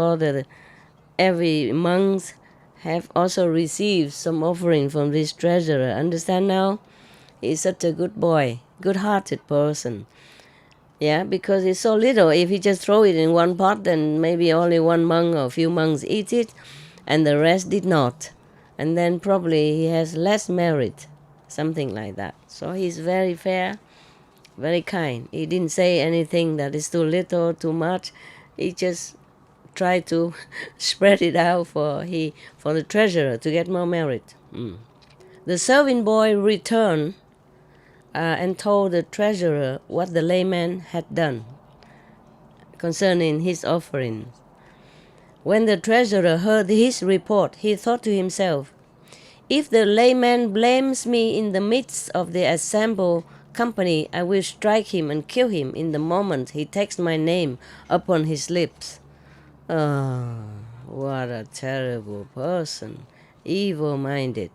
every monk have also received some offering from this treasurer. Understand now? He's such a good boy, good-hearted person. Yeah, because it's so little. If he just throw it in one pot, then maybe only one monk or a few monks eat it, and the rest did not. And then probably he has less merit, something like that. So he's very fair, very kind. He didn't say anything that is too little, too much. He just tried to spread it out for the treasurer to get more merit. The servant boy returned and told the treasurer what the layman had done concerning his offering. When the treasurer heard his report, he thought to himself, if the layman blames me in the midst of the assembled company, I will strike him and kill him in the moment he takes my name upon his lips. Oh, what a terrible person, evil-minded.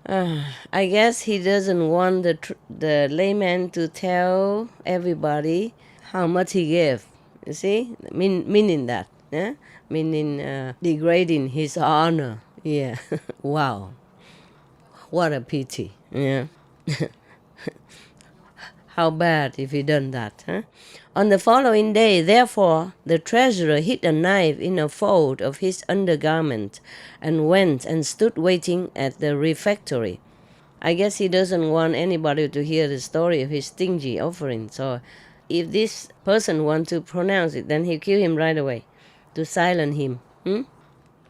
I guess he doesn't want the layman to tell everybody how much he gave. You see, meaning that, yeah? Meaning degrading his honor. Yeah, wow, what a pity. Yeah. How bad if he done that, huh? On the following day, therefore, the treasurer hid a knife in a fold of his undergarment and went and stood waiting at the refectory. I guess he doesn't want anybody to hear the story of his stingy offering. So if this person wants to pronounce it, then he'll kill him right away to silence him.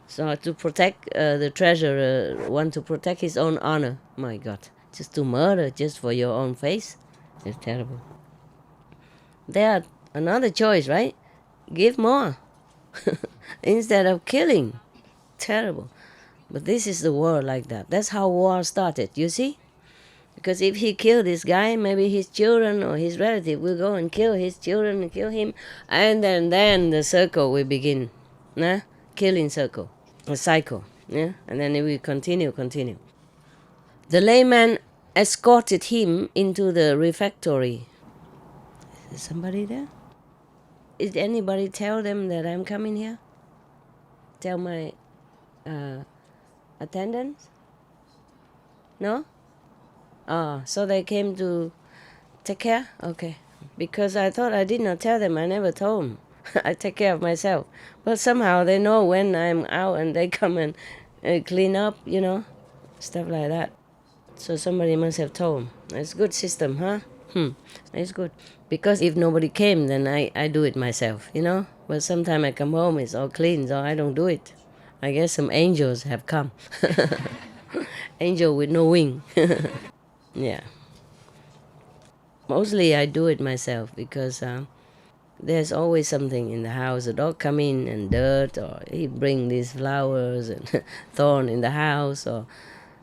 So to protect the treasurer, want to protect his own honor. My God, just to murder just for your own face. It's terrible. There another choice, right? Give more instead of killing. Terrible. But this is the war like that. That's how war started, you see? Because if he killed this guy, maybe his children or his relative will go and kill his children and kill him. And then the circle will begin. Killing circle. A cycle. Yeah? And then it will continue. The layman escorted him into the refectory. Is somebody there? Did anybody tell them that I'm coming here? Tell my attendants? No? So they came to take care? Okay. Because I thought I did not tell them. I never told them. I take care of myself. But somehow they know when I'm out and they come and clean up, stuff like that. So somebody must have told them. It's a good system, huh? It's good. Because if nobody came, then I do it myself, But sometimes I come home, it's all clean, so I don't do it. I guess some angels have come. Angel with no wing. Yeah. Mostly I do it myself because there's always something in the house. A dog come in and dirt, or he bring these flowers and thorn in the house, or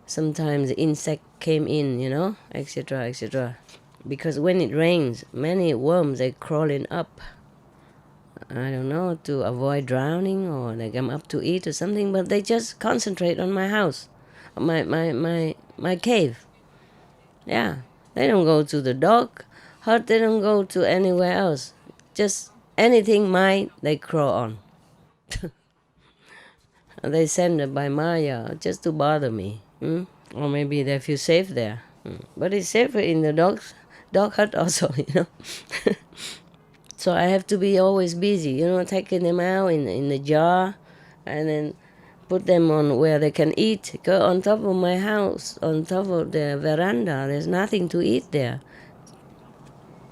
sometimes the insect came in, etc., etc. Because when it rains, many worms, they crawling up. I don't know, to avoid drowning, or they come up to eat or something, but they just concentrate on my house, my cave. Yeah, they don't go to the dog hut, they don't go to anywhere else. Just anything mine, they crawl on. They send it by Maya just to bother me. Or maybe they feel safe there. But it's safer in the dog hut also, So I have to be always busy, taking them out in the jar and then put them on where they can eat. Go on top of my house, on top of the veranda, there's nothing to eat there.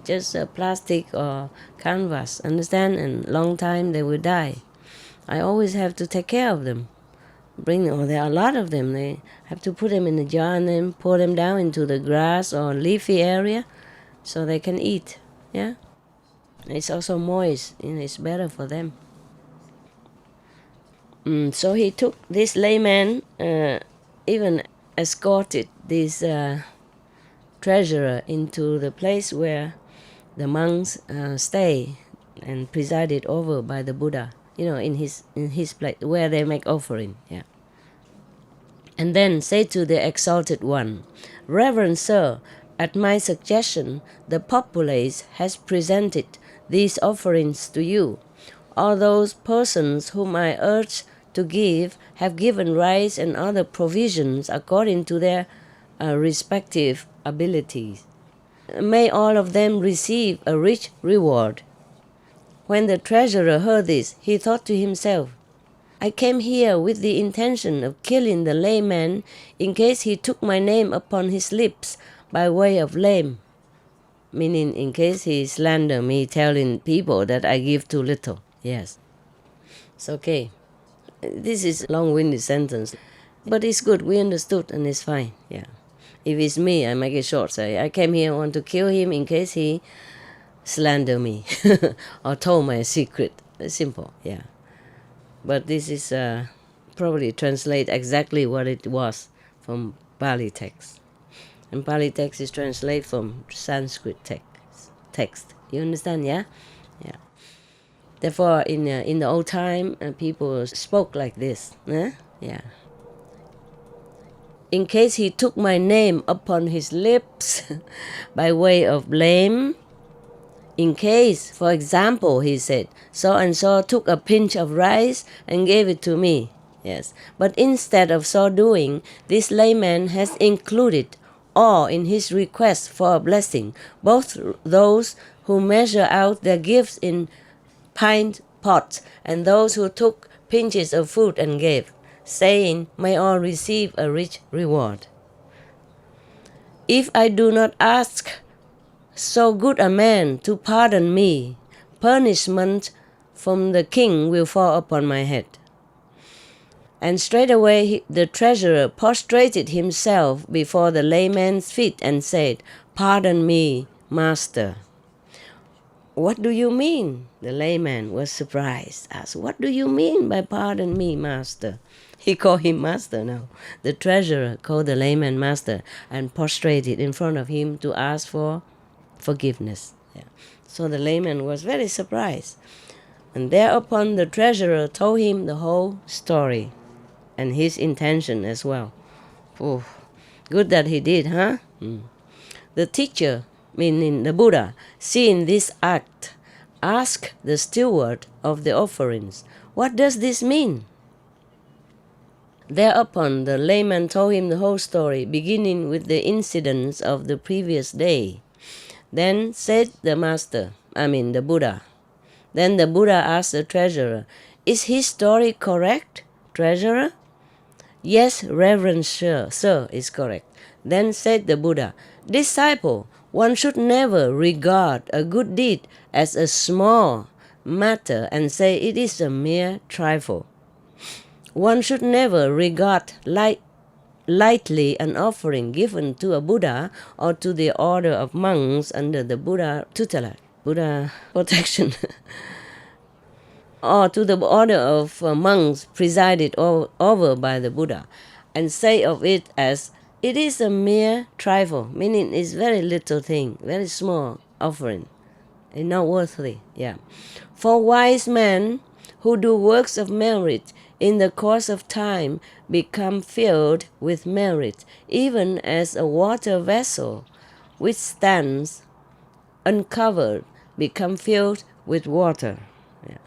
Just plastic or canvas, understand? And long time they will die. I always have to take care of them. There are a lot of them. They have to put them in a jar and then pour them down into the grass or leafy area so they can eat. Yeah? It's also moist. It's better for them. So he took this layman, even escorted this treasurer into the place where the monks stay and presided over by the Buddha, in his place where they make offering. Yeah. And then say to the exalted one, "Reverend Sir, at my suggestion, the populace has presented these offerings to you. All those persons whom I urge to give have given rice and other provisions according to their respective abilities. May all of them receive a rich reward." When the treasurer heard this, he thought to himself, "I came here with the intention of killing the layman in case he took my name upon his lips by way of blame," meaning in case he slander me, telling people that I give too little. Yes. It's okay. This is a long-winded sentence, but it's good. We understood and it's fine. Yeah. If it's me, I make it short. Say, I came here, want to kill him in case he slander me or told my secret. It's simple. Yeah. But this is probably translate exactly what it was from Pali text. And Pali text is translated from Sanskrit text. You understand, yeah? Yeah. Therefore, in the old time, people spoke like this. Yeah. In case he took my name upon his lips by way of blame. In case, for example, he said, so-and-so took a pinch of rice and gave it to me. Yes. But instead of so doing, this layman has included awe in his request for a blessing, both those who measure out their gifts in pint pots and those who took pinches of food and gave, saying, "May all receive a rich reward." If I do not ask so good a man to pardon me, punishment from the king will fall upon my head. And straightway the treasurer prostrated himself before the layman's feet and said, "Pardon me, master." "What do you mean?" The layman was surprised, asked, "What do you mean by pardon me, master?" He called him master now. The treasurer called the layman master and prostrated in front of him to ask for forgiveness. Yeah. So the layman was very surprised. And thereupon the treasurer told him the whole story and his intention as well. Oh, good that he did, huh? The teacher, meaning the Buddha, seeing this act, asked the steward of the offerings, "What does this mean?" Thereupon the layman told him the whole story, beginning with the incidents of the previous day. Then said the Buddha. Then the Buddha asked the treasurer, "Is his story correct, treasurer?" "Yes, reverend sir, is correct." Then said the Buddha, "Disciple, one should never regard a good deed as a small matter and say it is a mere trifle. One should never regard lightly an offering given to a Buddha or to the order of monks under the Buddha tutelage, Buddha protection, or to the order of monks presided over by the Buddha, and say of it as it is a mere trifle," meaning it's very little thing, very small offering, and not worthy. Yeah. "For wise men who do works of merit in the course of time become filled with merit, even as a water vessel which stands uncovered become filled with water." Yeah.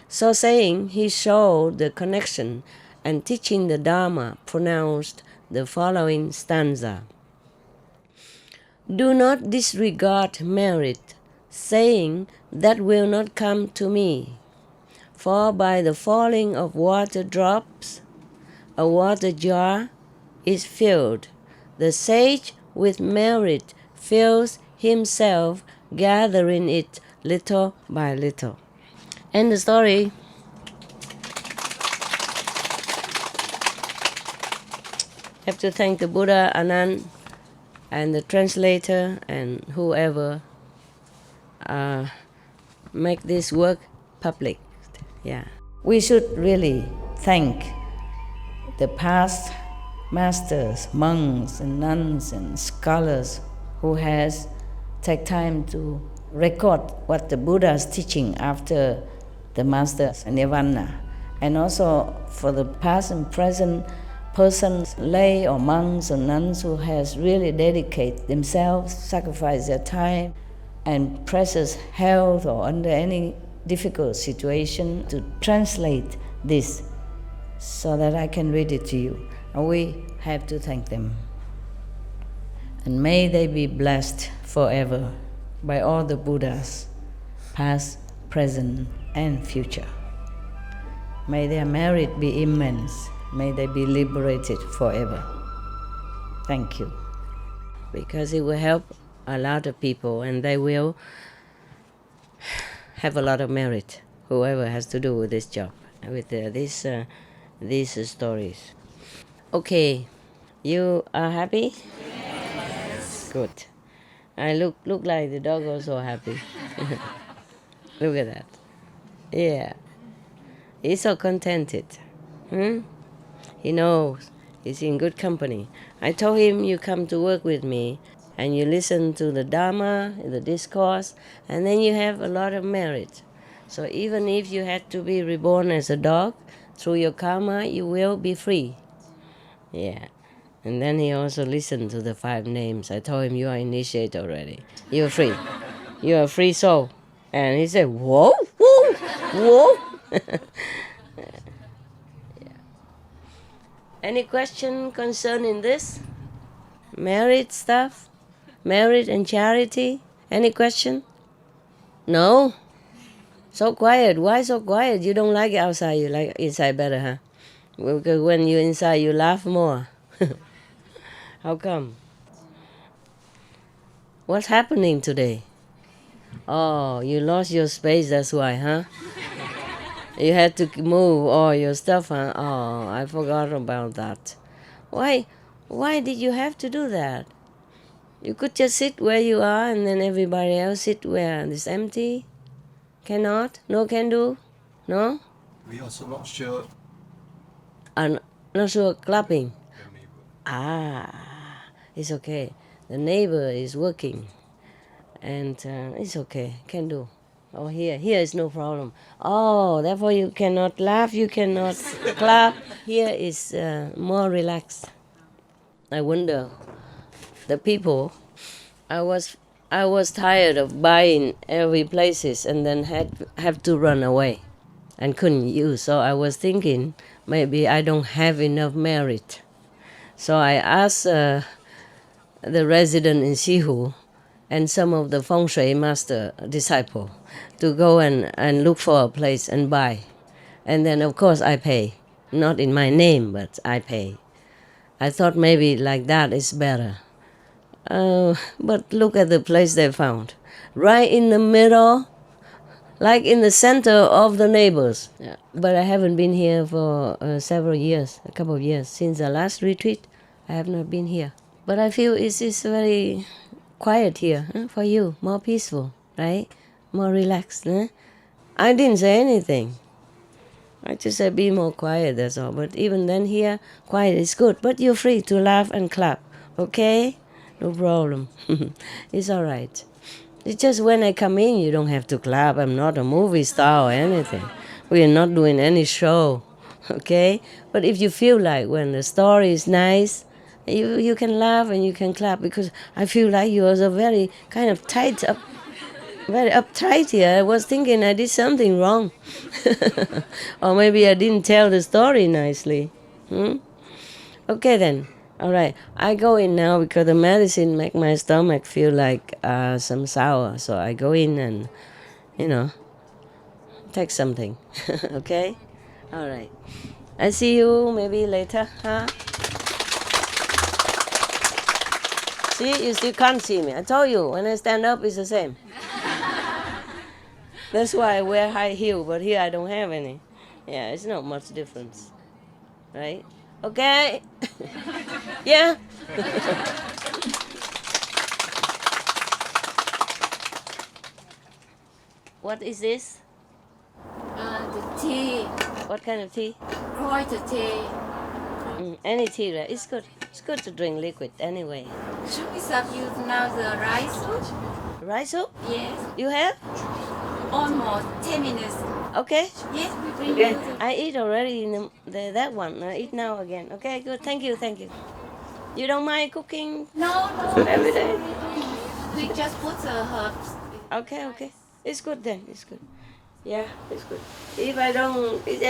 So saying, he showed the connection and teaching the Dharma pronounced the following stanza. "Do not disregard merit, saying that will not come to me. For by the falling of water drops, a water jar is filled. The sage with merit fills himself, gathering it little by little." End the story. Have to thank the Buddha, Anand, and the translator, and whoever make this work public. Yeah. We should really thank the past masters, monks and nuns and scholars who has take time to record what the Buddha is teaching after the master's nirvana, and also for the past and present persons, lay or monks or nuns who has really dedicated themselves, sacrificed their time and precious health or under any difficult situation to translate this so that I can read it to you. And we have to thank them. And may they be blessed forever by all the Buddhas, past, present, and future. May their merit be immense. May they be liberated forever. Thank you. Because it will help a lot of people, and they will have a lot of merit, whoever has to do with this job, with these stories. Okay, you are happy? Yes. Good. I look like the dog also happy. Look at that. Yeah. He's so contented. He knows he's in good company. I told him, you come to work with me and you listen to the Dharma, the discourse, and then you have a lot of merit. So even if you had to be reborn as a dog, through your karma, you will be free. Yeah. And then he also listened to the 5 names. I told him, you are initiated already. You're free. You're a free soul. And he said, whoa, whoa, whoa. Yeah. Any question concerning this? Married stuff? Married and charity? Any question? No? So quiet. Why so quiet? You don't like it outside, you like inside better, huh? Because when you're inside, you laugh more. How come? What's happening today? Oh, you lost your space, that's why, huh? You had to move all your stuff, huh? Oh, I forgot about that. Why did you have to do that? You could just sit where you are and then everybody else sit where it's empty. Cannot? No can do? No? We also not sure. I'm not sure clapping. The neighbor. Ah, it's okay. The neighbor is working. And it's okay, can do. Oh, here is no problem. Oh, therefore you cannot laugh, you cannot clap. Here is more relaxed. I wonder, the people, I was tired of buying every places and then have to run away and couldn't use. So I was thinking maybe I don't have enough merit. So I asked the resident in Sihu and some of the feng shui master disciple to go and look for a place and buy. And then of course I pay. Not in my name, but I pay. I thought maybe like that is better. But look at the place they found. Right in the middle, like in the center of the neighbors. Yeah. But I haven't been here for several years, a couple of years. Since the last retreat, I have not been here. But I feel it's very quiet here, for you, more peaceful, right? More relaxed. I didn't say anything. I just said be more quiet, that's all. But even then here, quiet is good. But you're free to laugh and clap, okay? No problem. It's all right. It's just when I come in, you don't have to clap. I'm not a movie star or anything. We are not doing any show, okay? But if you feel like when the story is nice, you can laugh and you can clap, because I feel like you are so very kind of very uptight here. I was thinking I did something wrong. Or maybe I didn't tell the story nicely. Okay then. All right. I go in now because the medicine make my stomach feel like some sour. So I go in and, take something. Okay? All right. I see you maybe later, huh? See, you still can't see me. I told you, when I stand up, it's the same. That's why I wear high heel, but here I don't have any. Yeah, it's not much difference, right? Okay? Yeah? What is this? The tea, What kind of tea? quite a tea. Any tea, right? It's good. It's good to drink liquid anyway. Should we serve you now the rice soup? Rice soup? Yes, You have? almost 10 minutes. Okay. Yes, we bring Okay. you the... I eat already in that one. I eat now again. Okay, good. Thank you. You don't mind cooking? No, Every day? we just put the herbs. Okay. It's good then. It's good. Yeah, it's good. If I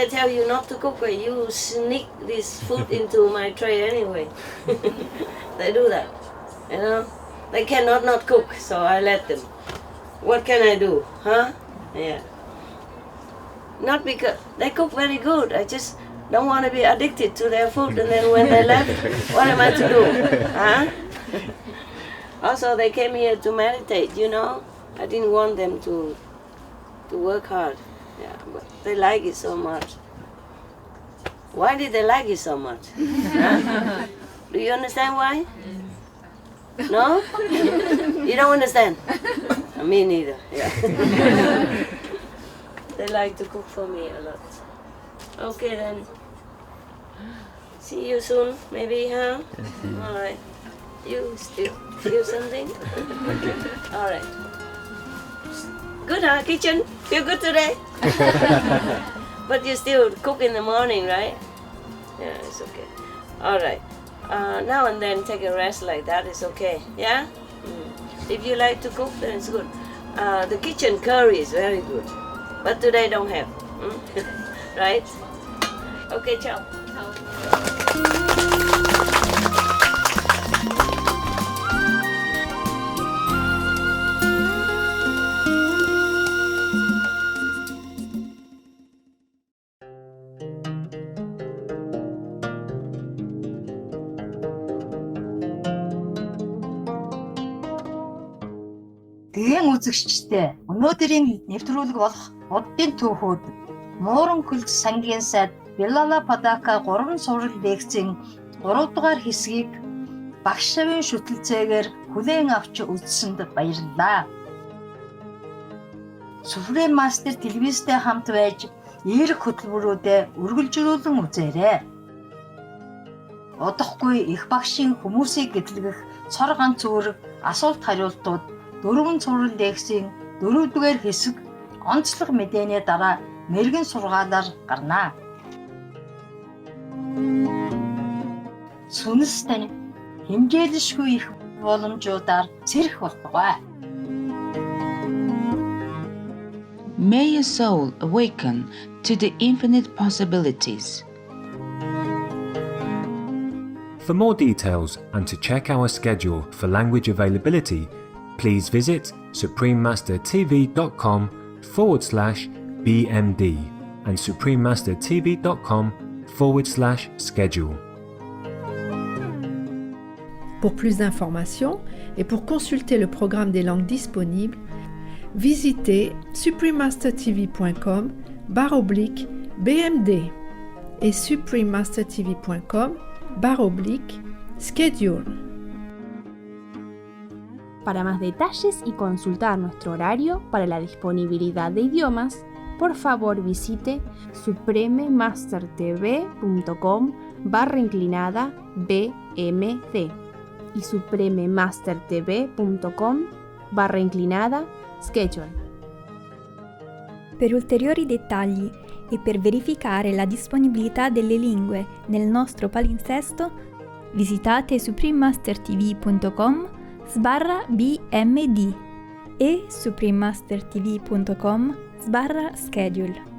tell you not to cook, you sneak this food into my tray anyway. They do that, They cannot not cook, so I let them. What can I do, huh? Yeah. Not because they cook very good. I just don't want to be addicted to their food, and then when they left, what am I to do, huh? Also, they came here to meditate, I didn't want them to work hard. Yeah, but they like it so much. Why did they like it so much? Huh? Do you understand why? No? You don't understand? Me neither. Yeah. They like to cook for me a lot. Okay then. See you soon, maybe, huh? All right. You still feel something? All right. Good, huh? Kitchen? Feel good today? But you still cook in the morning, right? Yeah, it's okay. All right. Now and then take a rest like that is okay. Yeah? If you like to cook, then it's good. The kitchen curry is very good. But today don't have. Right? Okay, ciao. үзэгчдээ өнөөдрийн нэвтрүүлэг болох Буддын түүхүүд Мууран хөлт сангийн сайд Вилала Падака 3 сурал лекцийн 3 дугаар хэсгийг багш савын шүтэлцээгээр хүлээн авч үзсэнд баярлалаа. Supreme Master телевизтэй хамт байж эерэг хөтөлбөрүүдэд үргэлжлүүлэн үзээрэй. Удахгүй их багшийн хүмүүсийг гэтлгэх цор ганц үүрэг асуулт хариултууд 4 сурал лекцийн 4-р хэсэг онцлог мэдээний дараа мэргэн сургаалаар гарна. Сүнс тань хэмжээлшгүй их боломжуудаар сэрэх болтугай. May your soul awaken to the infinite possibilities. For more details and to check our schedule for language availability, please visit suprememastertv.com/BMD and suprememastertv.com/schedule. Pour plus d'informations et pour consulter le programme des langues disponibles, visitez suprememastertv.com/BMD et suprememastertv.com/schedule. Para más detalles y consultar nuestro horario para la disponibilidad de idiomas, por favor visite suprememastertv.com/BMD y suprememastertv.com/schedule. Per ulteriori dettagli e per verificare la disponibilità delle lingue nel nostro palinsesto, visitate suprememastertv.com/BMD e suprememastertv.com/schedule.